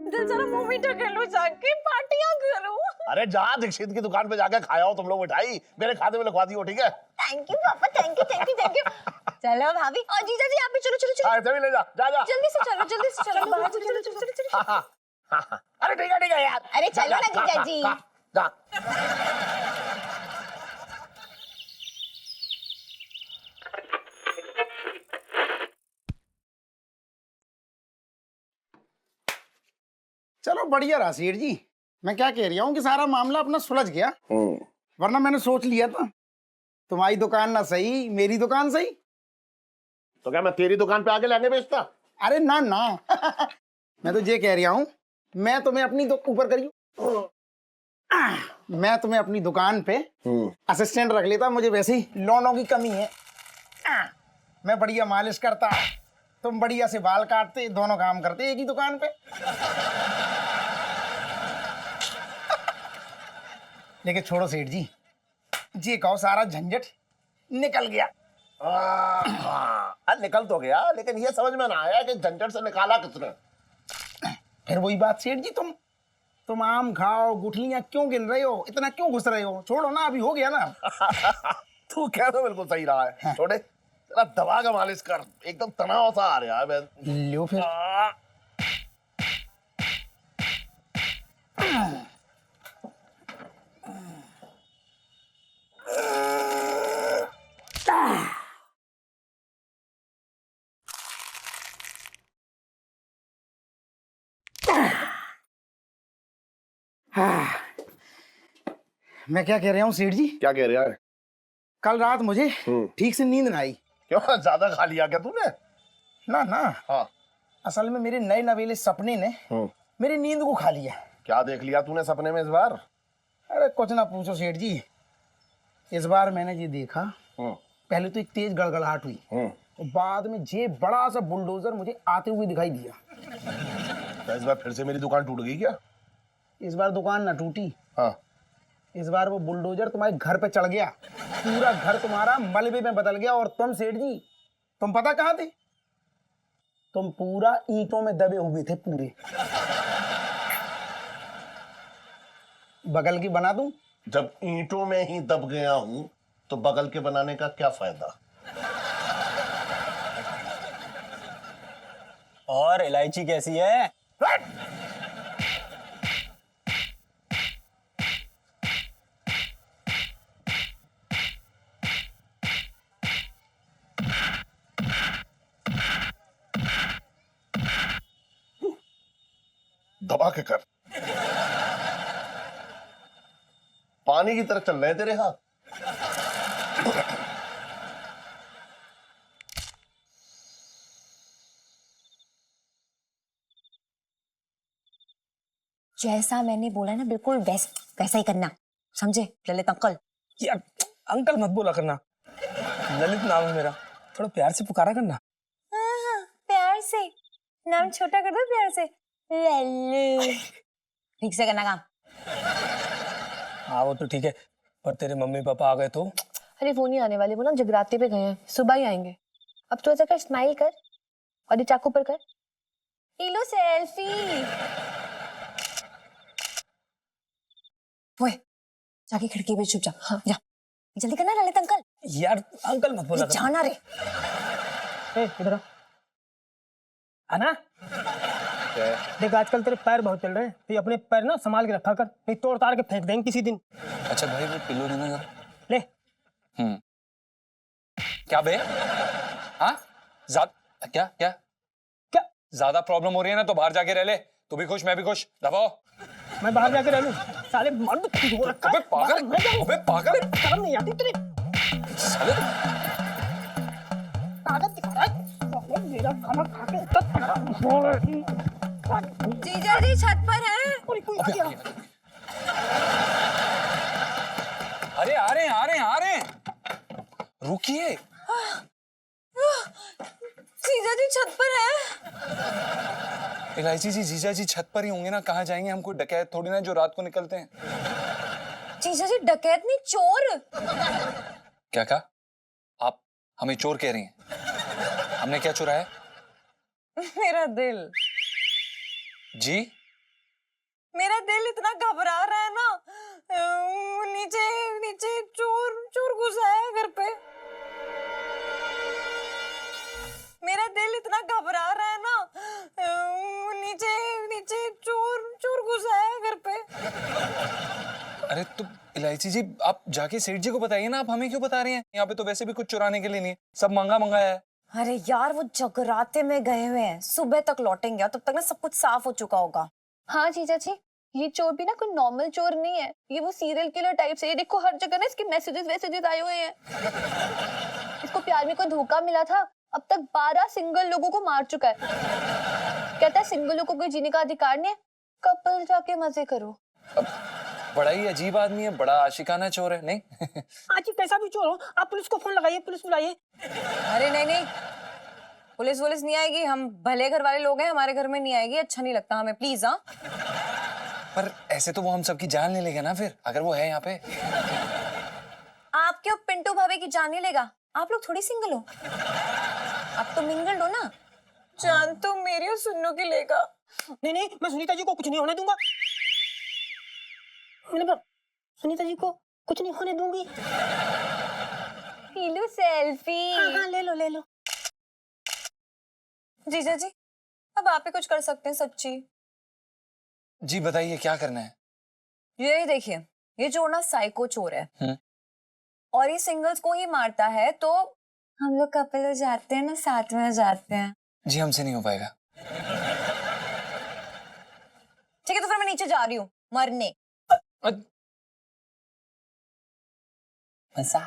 दिल जरा मुंह मीठा कर लो, जाके पार्टियां करूं। अरे जा दीक्षित की दुकान पे जाके खाया हो तुम लोग मिठाई, मेरे खाते में लिखवा दियो, ठीक है? थैंक यू पापा, thank you thank you thank you. चलो भाभी और जीजा जी, आप भी चलो चलो चलो। हाँ ऐसे भी ले जा, जा जा। जल्दी से चलो, जल्दी से चलो, बाहर चलो चलो चलो चलो। हाँ, हाँ, हाँ, हाँ। अरे ठीक है यार। अरे चलो ना जीजा जी। जा। चलो बढ़िया रहा सेठ जी। मैं क्या कह रहा हूँ कि सारा मामला अपना सुलझ गया, वरना मैंने सोच लिया था तुम्हारी दुकान ना सही मेरी दुकान सही। तो क्या मैं तेरी दुकान पे आके लहंगे बेचता? अरे ना ना मैं तो ये कह रहा हूँ, मैं तुम्हें अपनी ऊपर करियो, मैं तुम्हें अपनी दुकान पे असिस्टेंट रख लेता। मुझे वैसे ही लोनों की कमी है। मैं बढ़िया मालिश करता, तुम बढ़िया से बाल काटते, दोनों काम करते एक ही दुकान पे। लेकिन छोड़ो सेठ जी, जी कहो सारा झंझट निकल गया। निकल तो गया, लेकिन ये समझ में ना आया कि झंझट से निकाला किसने। फिर वही बात सेठ जी, तुम आम खाओ, गुठलियां क्यों गिन रहे हो, इतना क्यों घुस रहे हो? छोड़ो ना, अभी हो गया ना। तू कह तो बिल्कुल सही रहा है। छोड़े तेरा दवा का मालिश कर, एकदम तनाव सा आ रहा है। लो फिर। मैं क्या कह रहा हूँ सेठ जी, क्या कह रहा है? कल रात मुझे ठीक से नींद ना आई। क्यों, ज्यादा खा लिया क्या तूने? ना ना, हाँ। असल में मेरे नए नवेले सपने ने मेरी नींद को खा लिया। क्या देख लिया तूने सपने में इस बार? अरे कुछ ना पूछो सेठ जी, इस बार मैंने ये देखा, पहले तो एक तेज गड़गड़ाहट हुई और बाद में ये बड़ा सा बुलडोजर मुझे आते हुए दिखाई दिया। तो इस बार फिर से मेरी दुकान टूट गई क्या? इस बार दुकान ना टूटी, हाँ। इस बार वो बुलडोजर तुम्हारे घर पे चढ़ गया, पूरा घर तुम्हारा मलबे में बदल गया। और तुम सेठ जी, तुम पता कहाँ थे? तुम पूरा ईंटों में दबे हुए थे पूरे। बगल की बना दूं? जब ईंटों में ही दब गया हूं तो बगल के बनाने का क्या फायदा? और इलायची कैसी है? दबा के कर, पानी की तरह चल रहे हैं तेरे हाथ। जैसा मैंने बोला ना, बिल्कुल वैसा ही करना, समझे ललित अंकल? यार अंकल मत बोला करना, ललित नाम है मेरा, थोड़ा प्यार से पुकारा करना। हाँ, प्यार से नाम छोटा कर दो प्यार से, लल्लू। ठीक से करना काम। हाँ वो तो ठीक है, पर तेरे मम्मी पापा आ गए तो? अरे वो नहीं आने वाले, वो ना जगराते पे गए हैं, सुबह ही आएंगे। अब तो ऐसा कर, स्माइल कर और ये चाकू पर कर। लो सेल्फी। ओए जाके खिड़की पे छुप जा। हाँ जा जल्दी करना ललित अंकल। यार अंकल मत बोला कर। जाना रे। इधर आ। आना देख, आजकल तेरे पैर बहुत चल रहे हैं, तो ये अपने पैर ना संभाल के रखा कर, नहीं तोड़ ताड़ के फेंक देंगे किसी दिन। अच्छा भाई वो पिल्लो देना जरा। ले। क्या बे? हाँ क्या क्या क्या ज्यादा प्रॉब्लम हो रही है ना तो बाहर जाके रह ले। तू भी खुश मैं भी खुश, दबाओ। मैं बाहर जाके रह लूं? साले मर्द खुद हो रखा है। अबे पागल, मैं जाऊं? अबे पागल। शर्म नहीं आती तुझे? साले ताकत दिखा रहा है। साले मेरा खाना खा के जीजा जी छत पर हैं। अरे आ रहे हैं। रुकिए। जीजा जी छत पर हैं। इलायची जी जीजा जी छत पर ही होंगे ना, कहाँ जाएंगे? हम कोई डकैत थोड़ी ना जो रात को निकलते हैं। जीजा जी डकैत नहीं, चोर। क्या कहा? आप हमें चोर कह रही हैं? हमने क्या चुराया? मेरा दिल। जी मेरा दिल इतना घबरा रहा है ना, नीचे नीचे चोर घुसा है घर पे। मेरा दिल इतना घबरा रहा है ना, नीचे नीचे चोर घुसा है घर पे। अरे तो इलायची जी आप जाके सेठ जी को बताइए ना, आप हमें क्यों बता रही हैं? यहाँ पे तो वैसे भी कुछ चुराने के लिए नहीं है, सब मंगाया है। अरे यार वो जगराते में गए हुए हैं, सुबह तक लौटेंगे, तब तक ना सब कुछ साफ हो चुका होगा। हाँ जीजा जी, ये चोर भी ना कोई नॉर्मल चोर नहीं है, ये वो सीरियल किलर टाइप से। ये देखो हर जगह ना इसके मैसेजेस आए हुए हैं। इसको प्यार में कोई धोखा मिला था, अब तक 12 सिंगल लोगों को मार चुका है। कहता है सिंगल लोगों को जीने का अधिकार नहीं है, कपल जाके मजे करो। बड़ा ही अजीब आदमी है, बड़ा आशिकाना चोर है। नहीं आज ही कैसा भी चोर हो, आप पुलिस को फोन लगाइए, पुलिस बुलाइए। अरे नहीं, पुलिस नहीं आएगी, हम भले घर वाले लोग हैं, हमारे घर में नहीं आएगी, अच्छा नहीं लगता हमें, प्लीज। हाँ पर ऐसे तो वो हम सबकी जान ले लेगा ना फिर, अगर वो है यहाँ पे। आप क्यों पिंटू भाभी की जान नहीं लेगा? आप लोग थोड़ी सिंगल हो, आप तो मिंगल्ड हो ना। जान तो मेरी और सुन्नू की लेगा। नहीं, मैं सुनीता जी को कुछ नहीं होने दूंगा। सुनीता जी को कुछ नहीं होने दूंगी। लो सेल्फी। हाँ ले लो। जीजा जी अब आप ही कुछ कर सकते हैं सच्ची। जी बताइए क्या करना है? ये देखिए, ये चोर ना साइको चोर है और ये सिंगल्स को ही मारता है, तो हम लोग कपल हो जाते हैं ना, साथ में हो जाते हैं। जी हमसे नहीं हो पाएगा। ठीक है तो फिर मैं नीचे जा रही हूँ मरने। मजा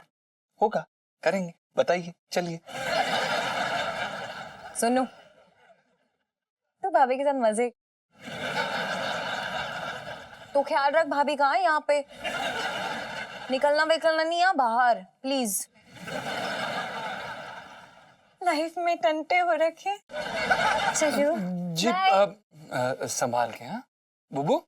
होगा, करेंगे, बताइए, चलिए। सुनो तो भाभी के साथ मजे, तो ख्याल रख भाभी कहाँ है यहाँ पे, निकलना नहीं यहाँ बाहर प्लीज। लाइफ में टंटे हो रखे। चलो जी संभाल के। हाँ बुबू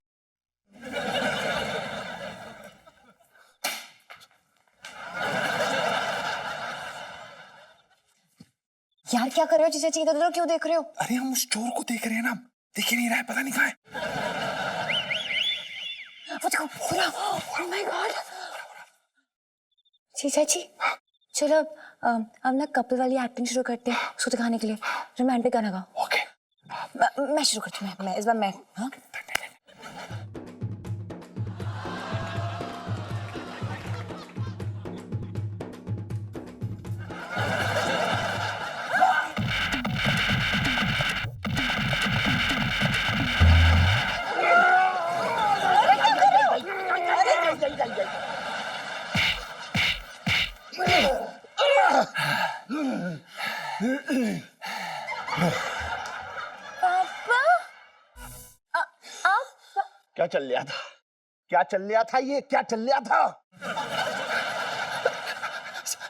यार क्या कर रहे हो जीजा जी, इधर क्यों देख रहे हो? अरे हम उस चोर को देख रहे हैं ना, दिख ही नहीं रहा है, पता नहीं कहाँ है। वो देखो पूरा, ओह माय गॉड। जीजा जी चलो अब ना कपल वाली एक्टिंग शुरू करते हैं, उसको दिखाने के लिए रोमांटिक गाना गाओ। ओके मैं शुरू करती हूँ, मैं इस बार मैं। हाँ क्या चल रहा था? क्या चल रहा था? ये क्या चल रहा था?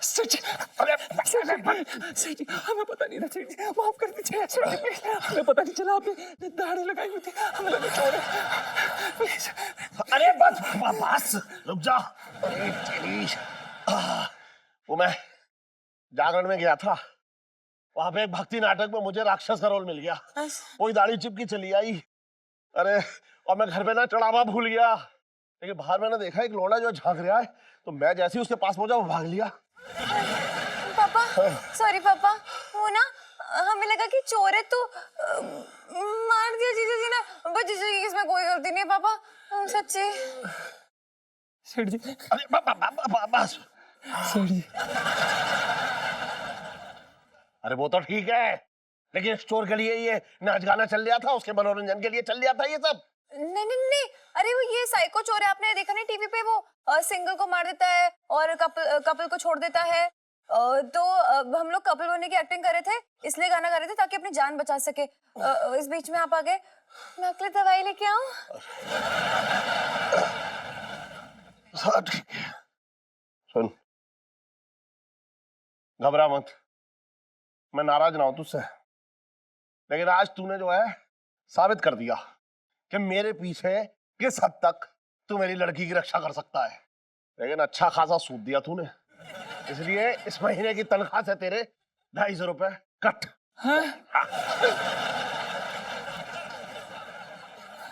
सच, अरे सेठ जी हमें पता नहीं था सेठ जी, माफ कर दीजिए सेठ जी प्लीज, हमें पता नहीं चला आपने दाढ़ी लगाई हुई थी, हमें लगा चोर है प्लीज। अरे बस रुक जा। अरे तेरी वो मैं जागरण में गया था, वहां पे एक भक्ति नाटक में मुझे राक्षस का रोल मिल गया, वही दाढ़ी चिपकी चली आई। अरे और मैं घर पे ना चढ़ावा भूल गया, लेकिन बाहर मैंने देखा एक लौंडा जो झांक रहा है, तो मैं जैसे ही उसके पास पहुंचा वो भाग लिया। पापा सॉरी पापा, वो ना हमें लगा कि चोर है तो मार दिया जीजा जी ने, बट जीजा जी की इसमें कोई गलती नहीं है पापा, सच्ची। सेठ जी अरे बस सेठ जी अरे वो तो ठीक है, लेकिन स्टोर के लिए ये नाच गाना चल रहा था, उसके मनोरंजन के लिए चल रहा था ये सब। नहीं नहीं नहीं, अरे वो ये साइको चोर है, आपने देखा नहीं टीवी पे, वो सिंगल को मार देता है और कपल को छोड़ देता है। तो हम लोग कपल बनने की एक्टिंग कर रहे थे, इसलिए गाना गा रहे थे ताकि अपनी जान बचा सके। इस बीच में आप आ गए, मैं अगली दवाई लेके आऊं? ठीक है, सुन घबरा मत, मैं नाराज ना हूं तुझसे, लेकिन आज तूने जो है साबित कर दिया कि मेरे पीछे किस हद तक तू मेरी लड़की की रक्षा कर सकता है। लेकिन अच्छा खासा सूद दिया तूने, इसलिए इस महीने की तनख्वाह से तेरे 250 रुपए कट। हाँ?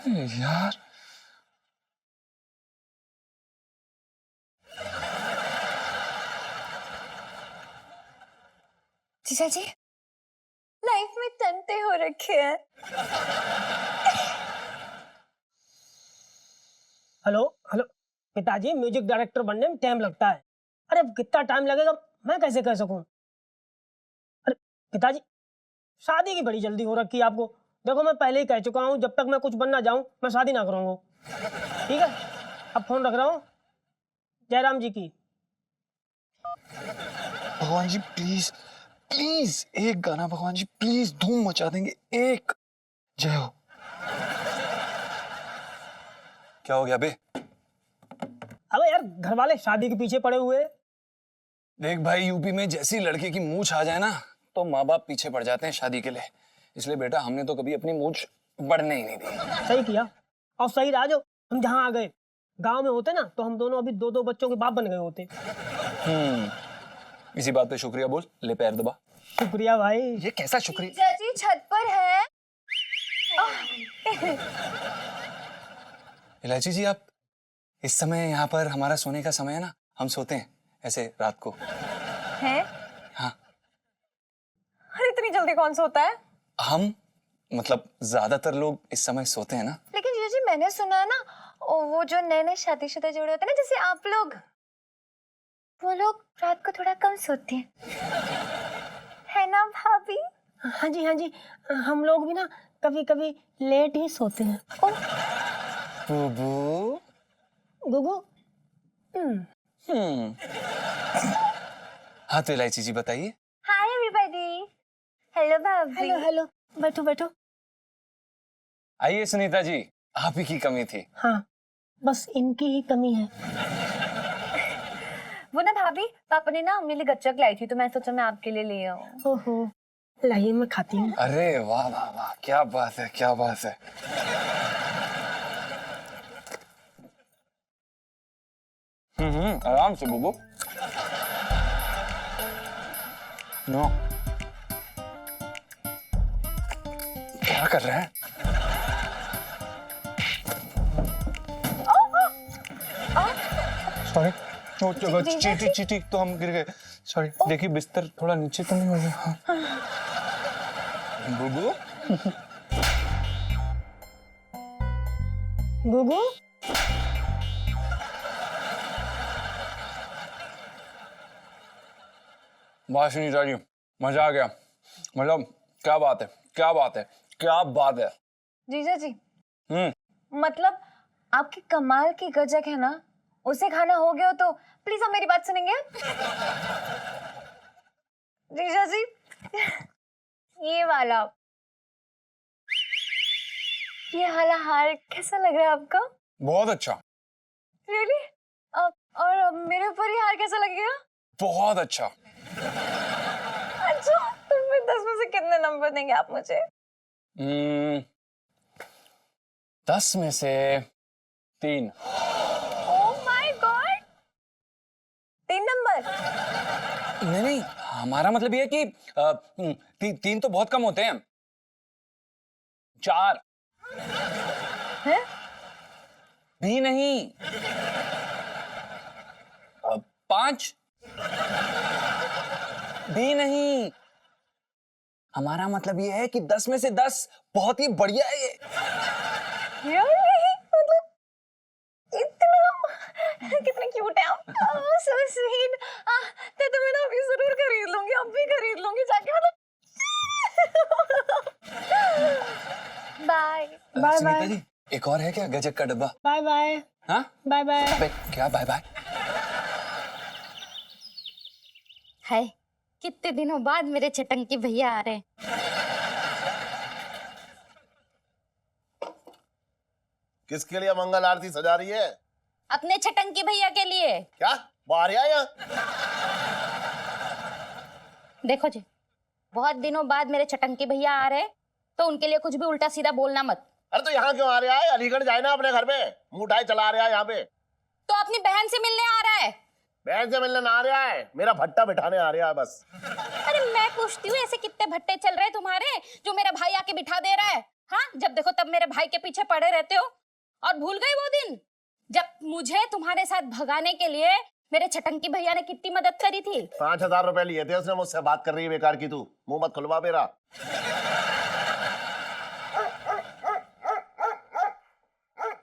यार जीजा जी लाइफ में तंते हो रखे हैं। हेलो हेलो पिताजी, म्यूजिक डायरेक्टर बनने में टाइम लगता है। अरे अब कितना टाइम लगेगा मैं कैसे कह सकूं? अरे पिताजी शादी की बड़ी जल्दी हो रखी है आपको, देखो मैं पहले ही कह चुका हूं, जब तक मैं कुछ बनना जाऊं मैं शादी ना करूंगा। ठीक है, अब फोन रख रहा हूं। जयराम जी की। भगवान जी प्लीज प्लीज एक गाना, भगवान जी प्लीज धूम मचा देंगे एक। जय हो। क्या हो गया बे? अबे यार घर वाले शादी के पीछे पड़े हुए। देख भाई, यूपी में जैसी लड़के की मूंछ आ जाए ना तो माँ बाप पीछे पड़ जाते हैं शादी के लिए, इसलिए बेटा हमने तो कभी अपनी मूंछ बढ़ने ही नहीं दी। सही किया, और सही रहा जो हम जहाँ आ गए। गांव में होते ना तो हम दोनों अभी 2-2 बच्चों के बाप बन गए होते। इसी बात पे शुक्रिया बोल, ले पैर दबा। शुक्रिया भाई। ये कैसा शुक्रिया? जीजा जी छत पर है। इलायची जी आप इस समय यहाँ पर, हमारा सोने का समय है ना, हम सोते हैं ऐसे रात को। है? हाँ। अरे इतनी जल्दी कौन सोता है? हम मतलब ज्यादातर लोग इस समय सोते हैं ना। लेकिन जीजा जी मैंने सुना है ना, वो जो नए नए शादीशुदा जोड़े होते हैं ना, जैसे आप लोग, वो लोग रात को थोड़ा कम सोते हैं, है ना भाभी? हाँ जी, हम लोग भी ना कभी कभी लेट ही सोते हैं। बुबू गुगु। हाँ तो इलायची जी बताइए। Hi everybody. हेलो भाभी। हेलो हेलो, बैठो बैठो। आइए सुनीता जी, आप ही की कमी थी। हाँ बस इनकी ही कमी है। वो ना भाभी, पापा ने ना मेरे लिए गच्चक लाई थी, तो मैं सोचा मैं आपके लिए ले आऊं। ओहो, लाइए मैं खाती हूँ। अरे वाह वाह वाह, क्या बात है क्या बात है। आराम से बुबू। नो क्या कर रहे हैं? सॉरी, चीटी चीटी तो हम गिर गए। सॉरी, देखिए बिस्तर थोड़ा नीचे तो नहीं हो गया। हाँ। बुबू गुगु। वाह सुनीता जी, मजा आ गया। मतलब क्या बात है क्या बात है क्या बात है। जीजा जी मतलब आपकी कमाल की गजक है ना, उसे खाना हो गया हो तो प्लीज आप मेरी बात सुनेंगे? जीजा जी ये वाला हार कैसा लग रहा है आपका? बहुत अच्छा। रियली? और मेरे ऊपर ये हार कैसा लगेगा? बहुत अच्छा। अच्छा तो फिर 10 में से कितने नंबर देंगे आप मुझे? 10 में से 3। Oh my God, 3 number? नहीं नहीं, हमारा मतलब ये है कि 3 तो बहुत कम होते हैं। 4 है? भी नहीं। 5 भी नहीं। हमारा मतलब ये है कि 10 में से 10 बहुत ही बढ़िया है ये। Really? मतलब इतना कितने क्यूट है आप, so sweet। तो मैं ना अभी जरूर खरीद लूंगी, अब भी खरीद लूंगी जाके, मतलब। बाय बाय सुनीता बाय जी, एक और है क्या गजक का डब्बा? बाय बाय हाँ बाय बाय। अबे, क्या बाय बाय? है कितने दिनों बाद मेरे चटंकी भैया आ रहे हैं। किसके लिए मंगल आरती सजा रही है? अपने चटंकी भैया के लिए। क्या बाहर आया? देखो जी, बहुत दिनों बाद मेरे चटंकी भैया आ रहे हैं, तो उनके लिए कुछ भी उल्टा सीधा बोलना मत। अरे तो यहाँ क्यों आ रहा है? अलीगढ़ जाए ना अपने घर में, मुंह उठाए चला रहा है यहाँ पे। तो अपनी बहन से मिलने आ रहा है। बहन से मिलने ना आ रहा है, मेरा भट्टा बिठाने आ रहा है बस। अरे मैं पूछती हूँ, ऐसे कितने भट्टे चल रहे हैं तुम्हारे जो मेरा भाई आके बिठा दे रहा है? हाँ, जब देखो तब मेरे भाई के पीछे पड़े रहते हो। और भूल गए वो दिन जब मुझे तुम्हारे साथ भगाने के लिए मेरे चटंकी भैया ने कितनी मदद करी थी? 5,000 रुपए लिए थे उसने मुझसे। बात कर रही है बेकार की तू, मुंह मत खुलवा मेरा।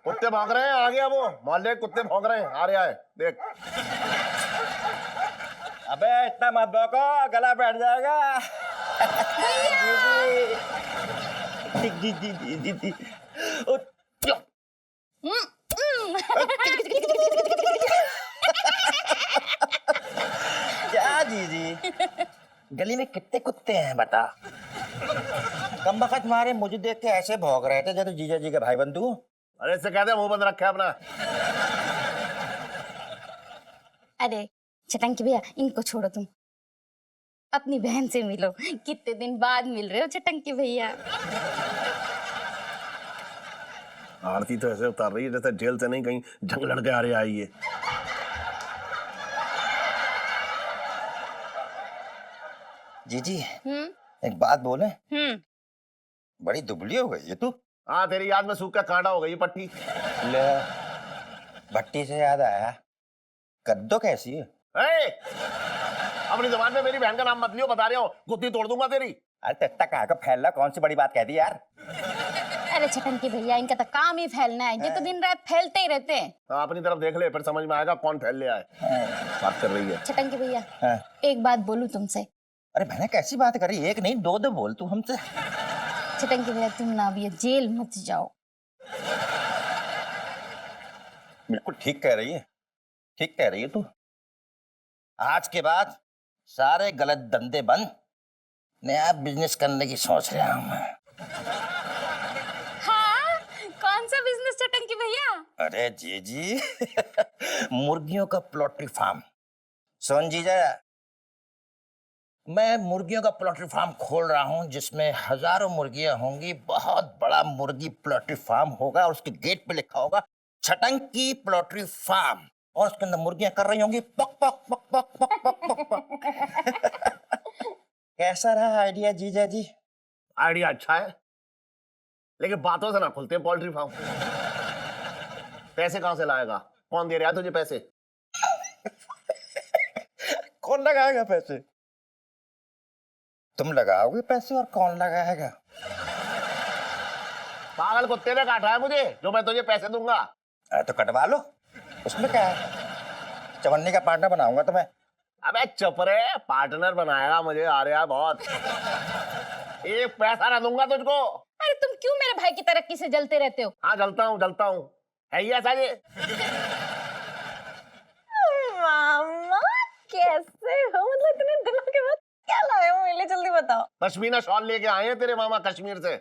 कुत्ते भौंक रहे हैं, आ गया वो। मोहल्ले के कुत्ते भौंक रहे हैं, आ रहा है देख। अबे इतना मत भौंको, गला बैठ जाएगा। जी जी जी जी जी। क्या जी जी? गली में कितने कुत्ते हैं बता? कम बखत मारे मुझे देख के ऐसे भौंक रहे थे जैसे जीजा जी के भाई बंधु। अरे इससे कहते हैं मुंह बंद रखे अपना। अरे चटंकी भैया, इनको छोड़ो, तुम अपनी बहन से मिलो। कितने दिन बाद मिल रहे हो चटंकी भैया। आरती तो ऐसे उतार रही है जैसे जेल से नहीं कहीं जंग लड़के आ रहे आई है। जी जी, एक बात बोले? बड़ी दुबली हो गई है तू। हाँ, तेरी याद में सूख का कांटा हो गई पट्टी। ले, भट्टी से याद आया, कद्दू कैसी है? अपनी जबान में मेरी बहन का नाम मत लियो, बता रहा हूँ, गुत्ती तोड़ दूंगा तेरी। अरे तेता कहा का फैलना कौन सी बड़ी बात कह दी यार। अरे चटंकी भैया, इनका तो काम ही फैलना है, ये तो दिन रात फैलते ही रहते हैं। हाँ, अपनी तरफ देख ले, फिर समझ में आएगा कौन फैल ले आए। बात कर रही है। चटंकी भैया, हाँ। एक बात बोलूं तुमसे? अरे मैंने कैसी बात करी? एक नहीं दो बोल तू हमसे। चटंकी भैया, तुम ना अभी ये जेल मत जाओ। बिल्कुल ठीक कह रही है, ठीक कह रही है तू। आज के बाद सारे गलत धंधे बंद, नया बिजनेस करने की सोच रहा हूं मैं। हाँ, कौन सा बिजनेस चटंकी भैया? अरे जी मुर्गियों का पोल्ट्री फार्म। सुन जीजा, मैं मुर्गियों का पोल्ट्री फार्म खोल रहा हूं जिसमें हजारों मुर्गियां होंगी। बहुत बड़ा मुर्गी पोल्ट्री फार्म होगा और उसके गेट पे लिखा होगा चटंकी पोल्ट्री फार्म, और उसके अंदर मुर्गियां कर रही होंगी पक पक पक पक पक पक पक पक। कैसा रहा आइडिया जीजा जी? आइडिया अच्छा है, लेकिन बातों से ना खुलते हैं पोल्ट्री फार्म। पैसे कहां से लाएगा? कौन दे रहा है तुझे पैसे? कौन लगाएगा पैसे? तुम लगाओगे पैसे और कौन लगाएगा? पागल कुत्ते ने काटा है मुझे जो मैं तुझे पैसे दूंगा। तो कटवा लो, उसमें क्या है? चवन्नी का पार्टनर बनाऊंगा तुम्हें। अबे चुप रे, पार्टनर बनाएगा मुझे, आ रहा है बहुत। एक पैसा ना दूंगा तुझको। अरे तुम क्यों मेरे भाई की तरक्की से जलते रहते हो? हाँ जलता हूँ, है ही ऐसा ये। मामा कैसे हो? मतलब इतने दिनों के बाद क्या लाए हो मेरे लिए, जल्दी बताओ। पश्मीना शॉल लेके आए हैं तेरे मामा कश्मीर से,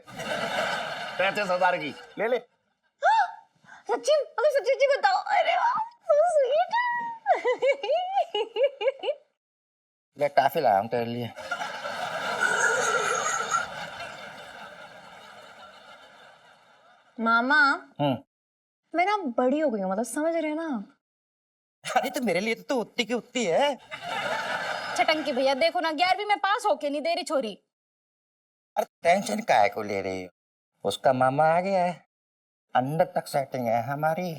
35,000 की। ले ले। सच्ची, मतलब सच्ची सच्ची बताओ। अरे वाह, so sweet। ले टॉफी लाया हूं तेरे लिए। मामा हम्म। मैं ना बड़ी हो गई हूँ, मतलब समझ रहे हैं ना। अरे तो मेरे लिए तो उतनी की उतनी है। छटंकी भैया देखो ना, 11वीं में पास होके नहीं दे रही छोरी। अरे टेंशन काहे को ले रही हो? उसका मामा आ गया है, अंदर तक सेटिंग है हमारी,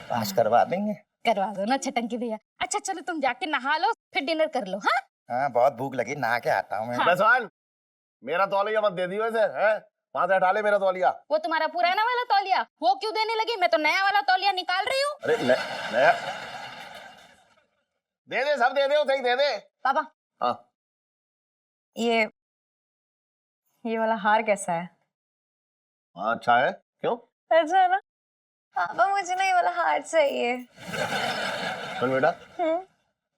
पास करवा देंगे। करवा दो ना छटंकी भैया। अच्छा चलो तुम जाके नहा लो, फिर डिनर कर लो। हाँ हाँ बहुत भूख लगी, नहा के आता हूँ मैं। हाँ। बेसवान, मेरा तौलिया मत दे दियो इसे, हैं? वहां से हटा ले मेरा तौलिया। वो तुम्हारा पुराना वाला तौलिया, वो क्यों देने लगी? मैं तो नया वाला तौलिया निकाल रही हूँ। अरे नया दे दे, सब दे दे, सही दे दे। पापा हाँ ये वाला हार कैसा है? हाँ, अच्छा है। क्यों? अच्छा है ना? पापा मुझे ना ये वाला हार चाहिए। सुन बेटा,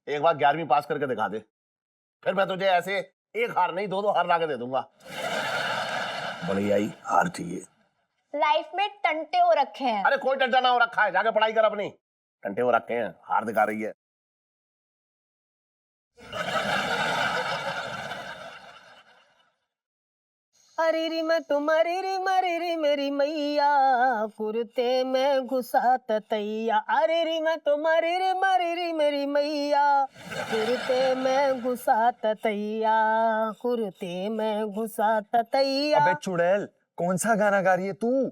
एक बार 11वीं पास करके दिखा दे, फिर मैं तुझे ऐसे एक हार नहीं, दो हार ला के दे दूंगा। बढ़िया ही हार चाहिए। लाइफ में टंटे हो रखे हैं। अरे कोई टंटा ना हो रखा है, जाके पढ़ाई कर अपनी। टंटे हो रखे हैं, हार दिखा रही है। अरे री मैं तुम्हारी री मरी री मेरी मैया, कुर्ते में घुसा तैया। अरे री मैं तुम्हारी री मरी री मेरी मैया, कुर्ते में घुसा तैया, कुर्ते में घुसा तैया। अबे चुड़ैल, कौन सा गाना गा रही है तू?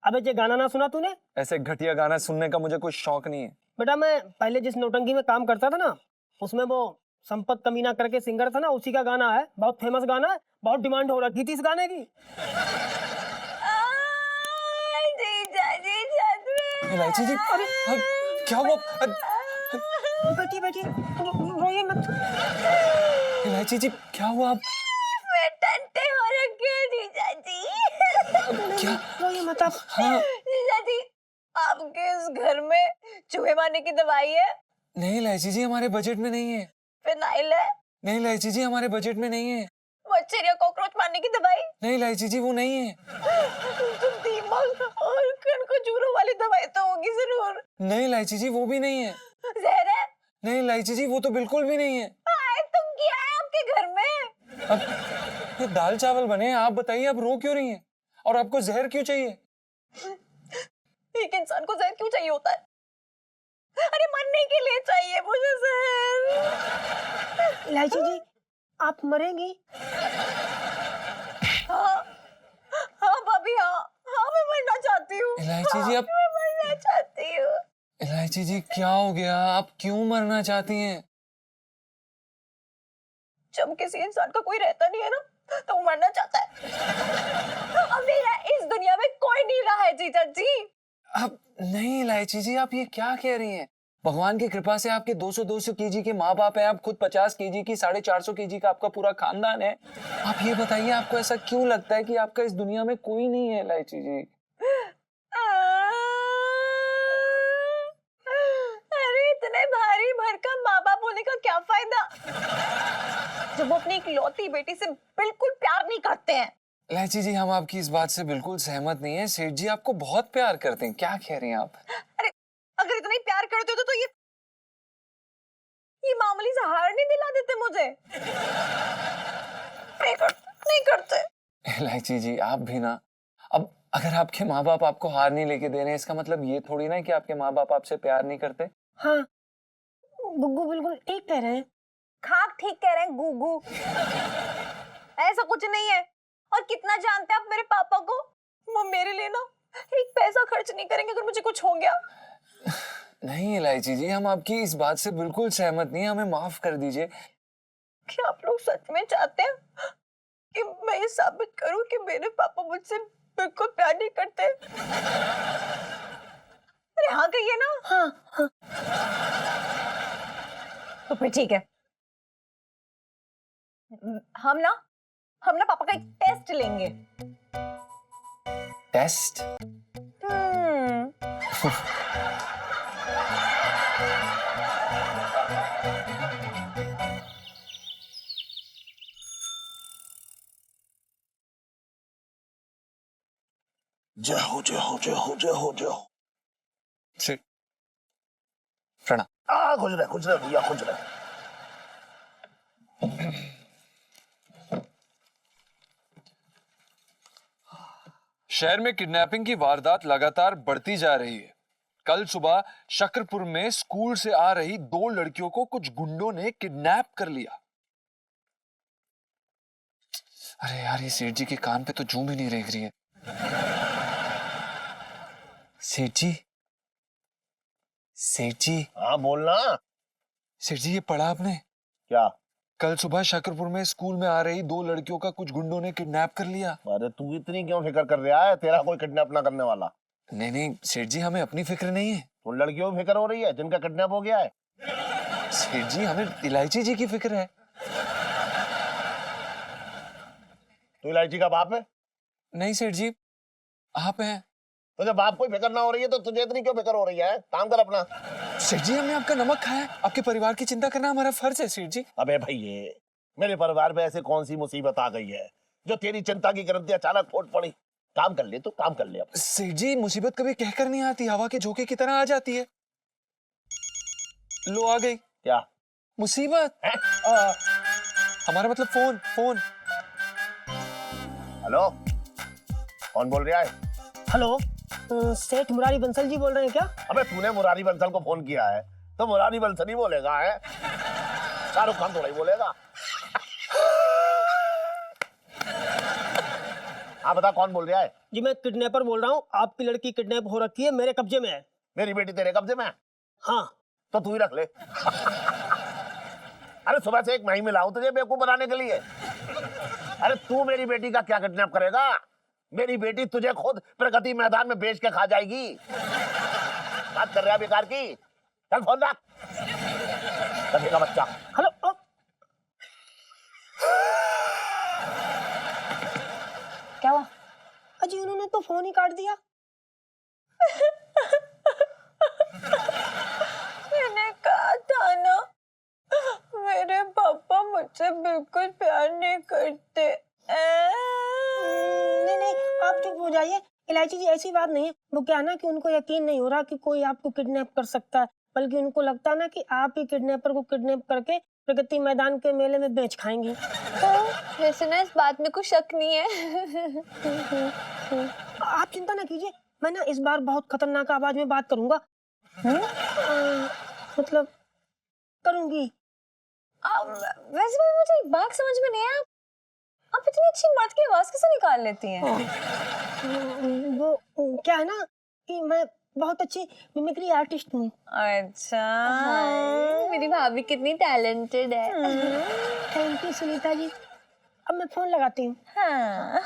अबे ये गाना ना सुना तूने? ऐसे घटिया गाना सुनने का मुझे कोई शौक नहीं है। बेटा मैं पहले जिस नौटंकी में काम करता था ना, उसमें वो संपत कमीना करके सिंगर था ना, उसी का गाना है। बहुत फेमस गाना है, बहुत डिमांड हो रखी थी इस गाने की। इलायची जी, अरे क्या हुआ? बैठिए बैठिए, रोइए मत। इलायची जी क्या हुआ? आप टंटे हो रखे हैं जीजा जी। क्या? रोइए मत आप। हाँ जीजा जी, आपके इस घर में चूहे मारने की दवाई है? नहीं इलायची जी, हमारे बजट में नहीं है। फिनाइल है? नहीं इलायची जी, हमारे बजट में नहीं है। मच्छर या कॉकरोच मारने की दवाई? नहीं इलायची जी, वो नहीं है। तो दिमाग और कण को चूरों वाली दवाई तो होगी जरूर। नहीं इलायची जी, वो भी नहीं है। जहर है? नहीं इलायची जी, वो तो बिल्कुल भी नहीं है। आए तो क्या है आपके घर में? अब ये दाल चावल बने हैं, आप बताइए आप रो क्यों रही हैं? और आपको जहर क्यों चाहिए? एक इंसान को जहर क्यों चाहिए होता है? अरे मरने के लिए चाहिए मुझे जहर। इलायची जी आप मरेंगी? हाँ हाँ भाभी, हाँ हाँ मैं मरना चाहती हूँ। इलायची जी, आप मैं मरना चाहती हूँ। इलायची जी क्या हो गया? आप क्यों मरना चाहती हैं? जब किसी इंसान का कोई रहता नहीं है ना, तो वो मरना चाहता है। अब मेरा इस दुनिया में कोई नहीं रहा है जीजा जी। आप नहीं इलायची जी, आप ये क्या कह रही हैं? भगवान की कृपा से आपके 200 केजी के माँ बाप हैं, आप खुद 50 केजी की, 450 केजी का आपका पूरा खानदान है। आप ये बताइए आपको ऐसा क्यों लगता है कि आपका इस दुनिया में कोई नहीं है इलायची जी? अरे इतने भारी भरकम माँ बाप होने का क्या फायदा जब वो अपनी इकलौती बेटी से बिल्कुल प्यार नहीं करते हैं। इलायची जी, हम आपकी इस बात से बिल्कुल सहमत नहीं है। सेठ जी आपको बहुत प्यार करते हैं। क्या कह रही हैं आप? अरे अगर इतना ही प्यार करते हो तो ये मामूली सा हार नहीं दिला देते मुझे? नहीं करते। इलायची जी आप भी ना, अब अगर आपके माँ बाप आपको हार नहीं लेके दे रहे हैं, इसका मतलब ये थोड़ी ना कि आपके माँ बाप आपसे प्यार नहीं करते। हाँ गुग्गू बिल्कुल ठीक कह रहे हैं। खाक ठीक कह रहे हैं गुगू। ऐसा कुछ नहीं है। और कितना जानते हैं आप मेरे पापा को? वो मेरे लिए ना एक पैसा खर्च नहीं करेंगे अगर मुझे कुछ हो गया। नहीं इलायची जी, हम आपकी इस बात से बिल्कुल सहमत नहीं है, हमें माफ कर दीजिए। क्या आप लोग सच में चाहते हैं कि मैं ये साबित करूं कि मेरे पापा मुझसे बिल्कुल प्यार नहीं करते? अरे हाँ कहिए ना। हाँ तो फिर ठीक है, हम ना पापा का एक टेस्ट लेंगे। टेस्ट? जय हो जय हो जय हो जय हो जय हो। सेठ प्रणाम। खुश रहे भैया, खुश रहे। शहर में किडनैपिंग की वारदात लगातार बढ़ती जा रही है। कल सुबह शकरपुर में स्कूल से आ रही 2 लड़कियों को कुछ गुंडों ने किडनैप कर लिया। अरे यार, ये सेठ जी के कान पे तो जूं भी नहीं रेंग रही है। सेठ जी, सेठ जी। हाँ बोलना। सेठ जी, ये पढ़ा आपने? क्या? कल सुबह शकरपुर में स्कूल में आ रही 2 लड़कियों का कुछ गुंडों ने किडनैप कर लिया। अरे तू इतनी क्यों फिक्र कर रहा है? तेरा कोई किडनैप ना करने वाला। नहीं नहीं सेठ जी, हमें अपनी फिक्र नहीं है। उन लड़कियों की फिक्र हो रही है जिनका किडनैप हो गया है। सेठ जी, हमें इलायची जी की फिक्र है। तू इलायची का बाप है? नहीं सेठ जी, आप हैं। तुझे बाप कोई फिक्र ना हो रही है तो तुझे इतनी क्यों फिक्र हो रही है? काम कर अपना। सेठ जी, हमने आपका नमक खाया है। आपके परिवार की चिंता करना हमारा फर्ज है सेठ जी। अबे भैया, मेरे परिवार पे ऐसे कौन सी मुसीबत आ गई है जो तेरी चिंता की ग्रंथि अचानक फूट पड़ी? काम कर ले, तू काम कर ले अब। सेठ जी, मुसीबत कभी कहकर नहीं आती, हवा के झोंके की तरह आ जाती है। लो आ गई। क्या मुसीबत? हमारा मतलब फोन। फोन। हेलो, कौन बोल रहा है? हेलो, सेठ मुरारी बंसल जी बोल रहे हैं क्या? अबे तूने मुरारी बंसल को फोन किया है तो मुरारी बंसल ही बोलेगा है? शाहरुख खान थोड़ा ही बोलेगा। हाँ बता, कौन बोल रहा है? जी मैं किडनैपर बोल रहा हूँ। आपकी लड़की किडनैप हो रखी है, मेरे कब्जे में है। मेरी बेटी तेरे कब्जे में है? हाँ। तो तू ही रख ले। अरे सुबह से एक मैं ही मिला हूं तुझे बेवकूफ बनाने के लिए। अरे तू मेरी बेटी का क्या किडनैप करेगा? मेरी बेटी तुझे खुद प्रगति मैदान में बेच के खा जाएगी। बात कर रहा है बेकार की? चल फोन रख। का बच्चा। हेलो। क्या हुआ? अजी उन्होंने तो फोन ही काट दिया। मैंने कहा था ना, मेरे पापा मुझसे बिल्कुल प्यार नहीं करते। नहीं नहीं, आप चुप हो जाइए। इलायची जी, ऐसी बात नहीं है। वो क्या है ना कि उनको यकीन नहीं हो रहा कि कोई आपको किडनैप कर सकता है, बल्कि उनको लगता है ना कि आप ही किडनैपर को किडनैप करके प्रगति मैदान के मेले में बेच खाएंगी। वैसे ना इस बात में कुछ शक नहीं है। आप चिंता ना कीजिए, मैं ना इस बार बहुत खतरनाक आवाज में बात करूंगा। मतलब करूंगी। वैसे भी मुझे एक बात समझ में नहीं आया, आप इतनी अच्छी मर्द की आवाज कैसे निकाल लेती हैं? वो क्या है ना कि मैं बहुत अच्छी मिमिक्री आर्टिस्ट हूँ। अच्छा, मेरी भाभी कितनी टैलेंटेड है। Thank you Sunita ji. अब मैं फोन लगाती हूँ। हाँ।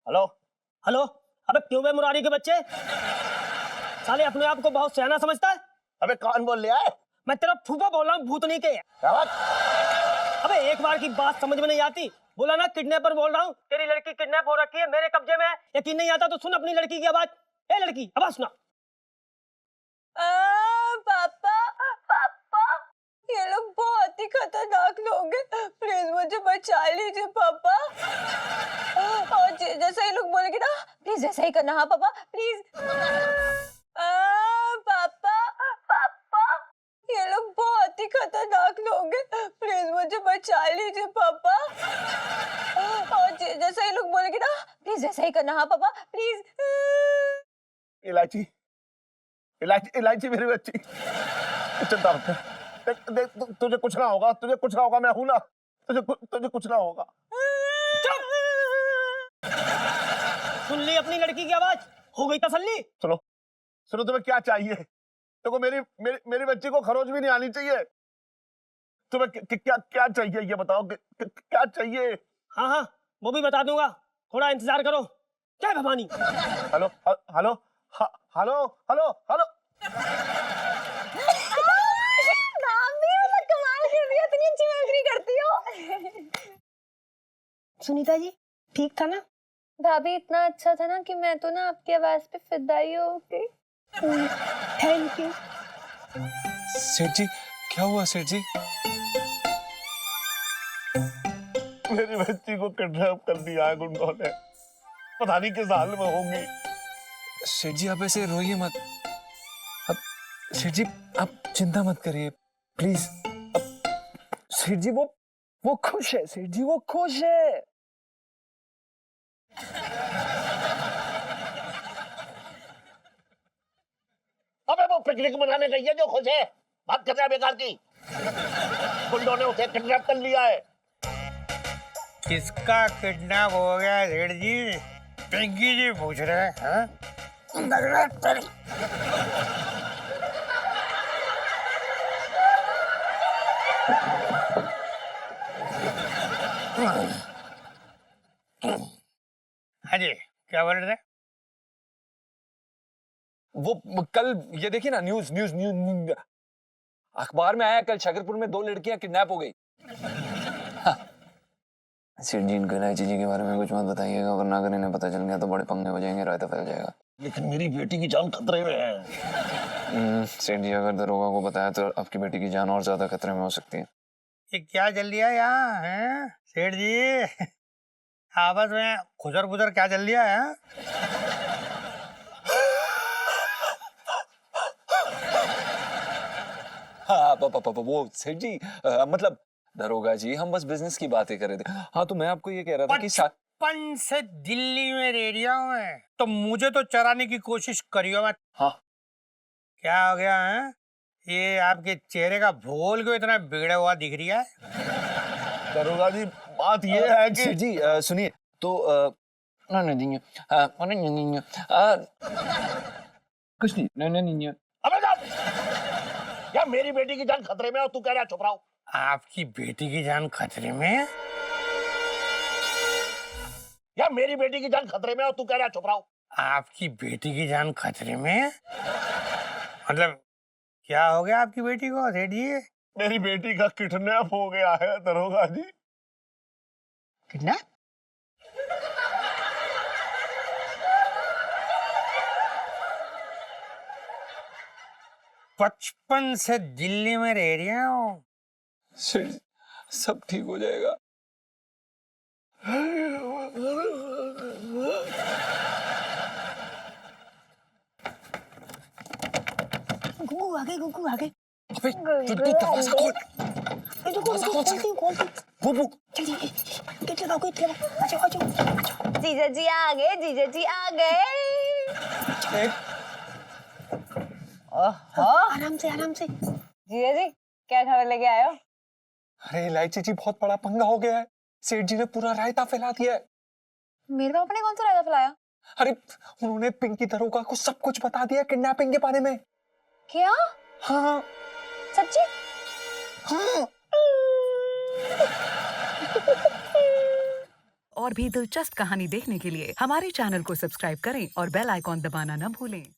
हेलो। हेलो। अबे क्यों बे मुरारी के बच्चे, साले अपने आप को बहुत सियाना समझता है। अबे कौन बोल रहा है? मैं तेरा फूफा बोल रहा हूँ, भूतनी के। क्या बात? अबे एक बार की बात समझ में नहीं आती? बोला ना किडनैपर बोल रहा हूँ, तेरी लड़की किडनैप हो रखी है, मेरे कब्जे में है। यकीन नहीं आता तो सुन अपनी लड़की की आवाज। ए लड़की, आवाज सुना। पापा पापा, ये लोग बहुत ही खतरनाक लोग हैं, प्लीज मुझे बचा लीजिए पापा। और जैसा ये लोग बोलेंगे ना, प्लीज ऐसा ही करना। हाँ पापा प्लीज। पापा पापा, ये लोग बहुत ही खतरनाक लोग हैं, प्लीज मुझे बचा लीजिए पापा। और जैसा ये लोग बोलेंगे ना, प्लीज ऐसा ही करना। हाँ पापा प्लीज। इलायची, इलायची, इलायची मेरी बच्ची, चिंता मत कर। देख तुझे कुछ ना होगा, तुझे कुछ ना होगा, मैं हूं ना। तुझे कुछ ना होगा। सुन ली अपनी लड़की की आवाज, हो गई तसल्ली? सुनो सुनो, तुम्हें क्या चाहिए? देखो मेरी मेरी मेरी बच्ची को खरोच भी नहीं आनी चाहिए। तुम्हें क्या क्या चाहिए ये बताओ, क्या चाहिए? हाँ हाँ, वो भी बता दूंगा, थोड़ा इंतजार करो। क्या Bhavani? Hello hello hello hello hello. कमाल कर दिया, इतनी अच्छी मिमिक्री करती हो। सुनीता जी, ठीक था ना? भाभी इतना अच्छा था ना कि मैं तो ना आपकी आवाज पे फिदा ही हो गई। Thank you. सेठ जी, क्या हुआ सेठ जी? मेरी बच्ची को किडनैप कर दिया है गुंडों ने, पता नहीं किस हाल में होंगी। सेठ जी, आप ऐसे रोइए मत। अब सेठ जी, आप चिंता मत करिए प्लीज। अब सेठ जी, वो वो खुश है सेठ जी, वो खुश है। अबे वो पिकनिक मनाने गई है जो खुश है, बात कर रहा है बेकार की। गुंडों ने उसे किडनैप कर लिया है। किसका किडनैप हो गया है सेठ जी? पिंकी जी पूछ रहे हैं, हाँ? हाँ जी, क्या बोल रहे थे? वो कल ये देखिए ना, न्यूज न्यूज न्यूज अखबार में आया, कल शकरपुर में 2 लड़कियां किडनैप हो गई। सेठ जी, इनको इलायची जी के बारे में कुछ मत बताइएगा, वरना अगर इन्हें पता चल गया तो बड़े पंगे हो जाएंगे, रायता फैल जाएगा। लेकिन मेरी बेटी की जान खतरे में है। सेठ जी, अगर दरोगा को बताया तो आपकी बेटी की जान और ज्यादा खतरे में हो सकती है। ये क्या चल रहा है यहाँ, हैं? सेठ जी आपस में खुजर बुजर क्या चल रहा है, हाँ? हाँ वो सेठ जी, मतलब दरोगा जी, हम बस बिजनेस की बातें कर रहे थे। हाँ, तो मैं आपको ये कह रहा था कि बचपन से दिल्ली में रह रहा हूँ मैं, तो मुझे तो चराने की कोशिश करियो मत। हाँ, क्या हो गया है? ये आपके चेहरे का भूगोल क्यों इतना बिगड़ा हुआ दिख रहा है? दरोगा जी, बात ये है कि सेठ जी सुनिए, तो कुछ नहीं। अबे जा! या मेरी बेटी की जान खतरे में और तू कह रहा है चुप रहो। आपकी बेटी की जान खतरे में? या मेरी बेटी की जान खतरे में और तू कह रहा है चुप रहो। आपकी बेटी की जान खतरे में? मतलब क्या हो गया आपकी बेटी को सेठ जी? मेरी बेटी का किडनैप हो गया है दरोगा जी। किडनैप? बचपन से दिल्ली में रह रही हूँ। सेठ जी, सब ठीक हो जाएगा। गुगू आ गए, गुगू आ गए। अबे तू दरवाजा खोल। दरवाजा खोल वो जल्दी गेट लगाओ, गेट लगाओ। आ जाओ। जीजा जी आ गए, जीजा जी आ गए। आराम से। जीजा जी क्या खबर लेके आए हो? अरे इलायची जी, बहुत बड़ा पंगा हो गया है। सेठ जी ने पूरा रायता फैला दिया है। मेरे पापा ने कौन सा रायता फैलाया? अरे उन्होंने पिंकी दरोगा को सब कुछ बता दिया किडनैपिंग के बारे में। क्या? हाँ सच्ची? हाँ। और भी दिलचस्प कहानी देखने के लिए हमारे चैनल को सब्सक्राइब करें और बेल आइकॉन दबाना न भूलें।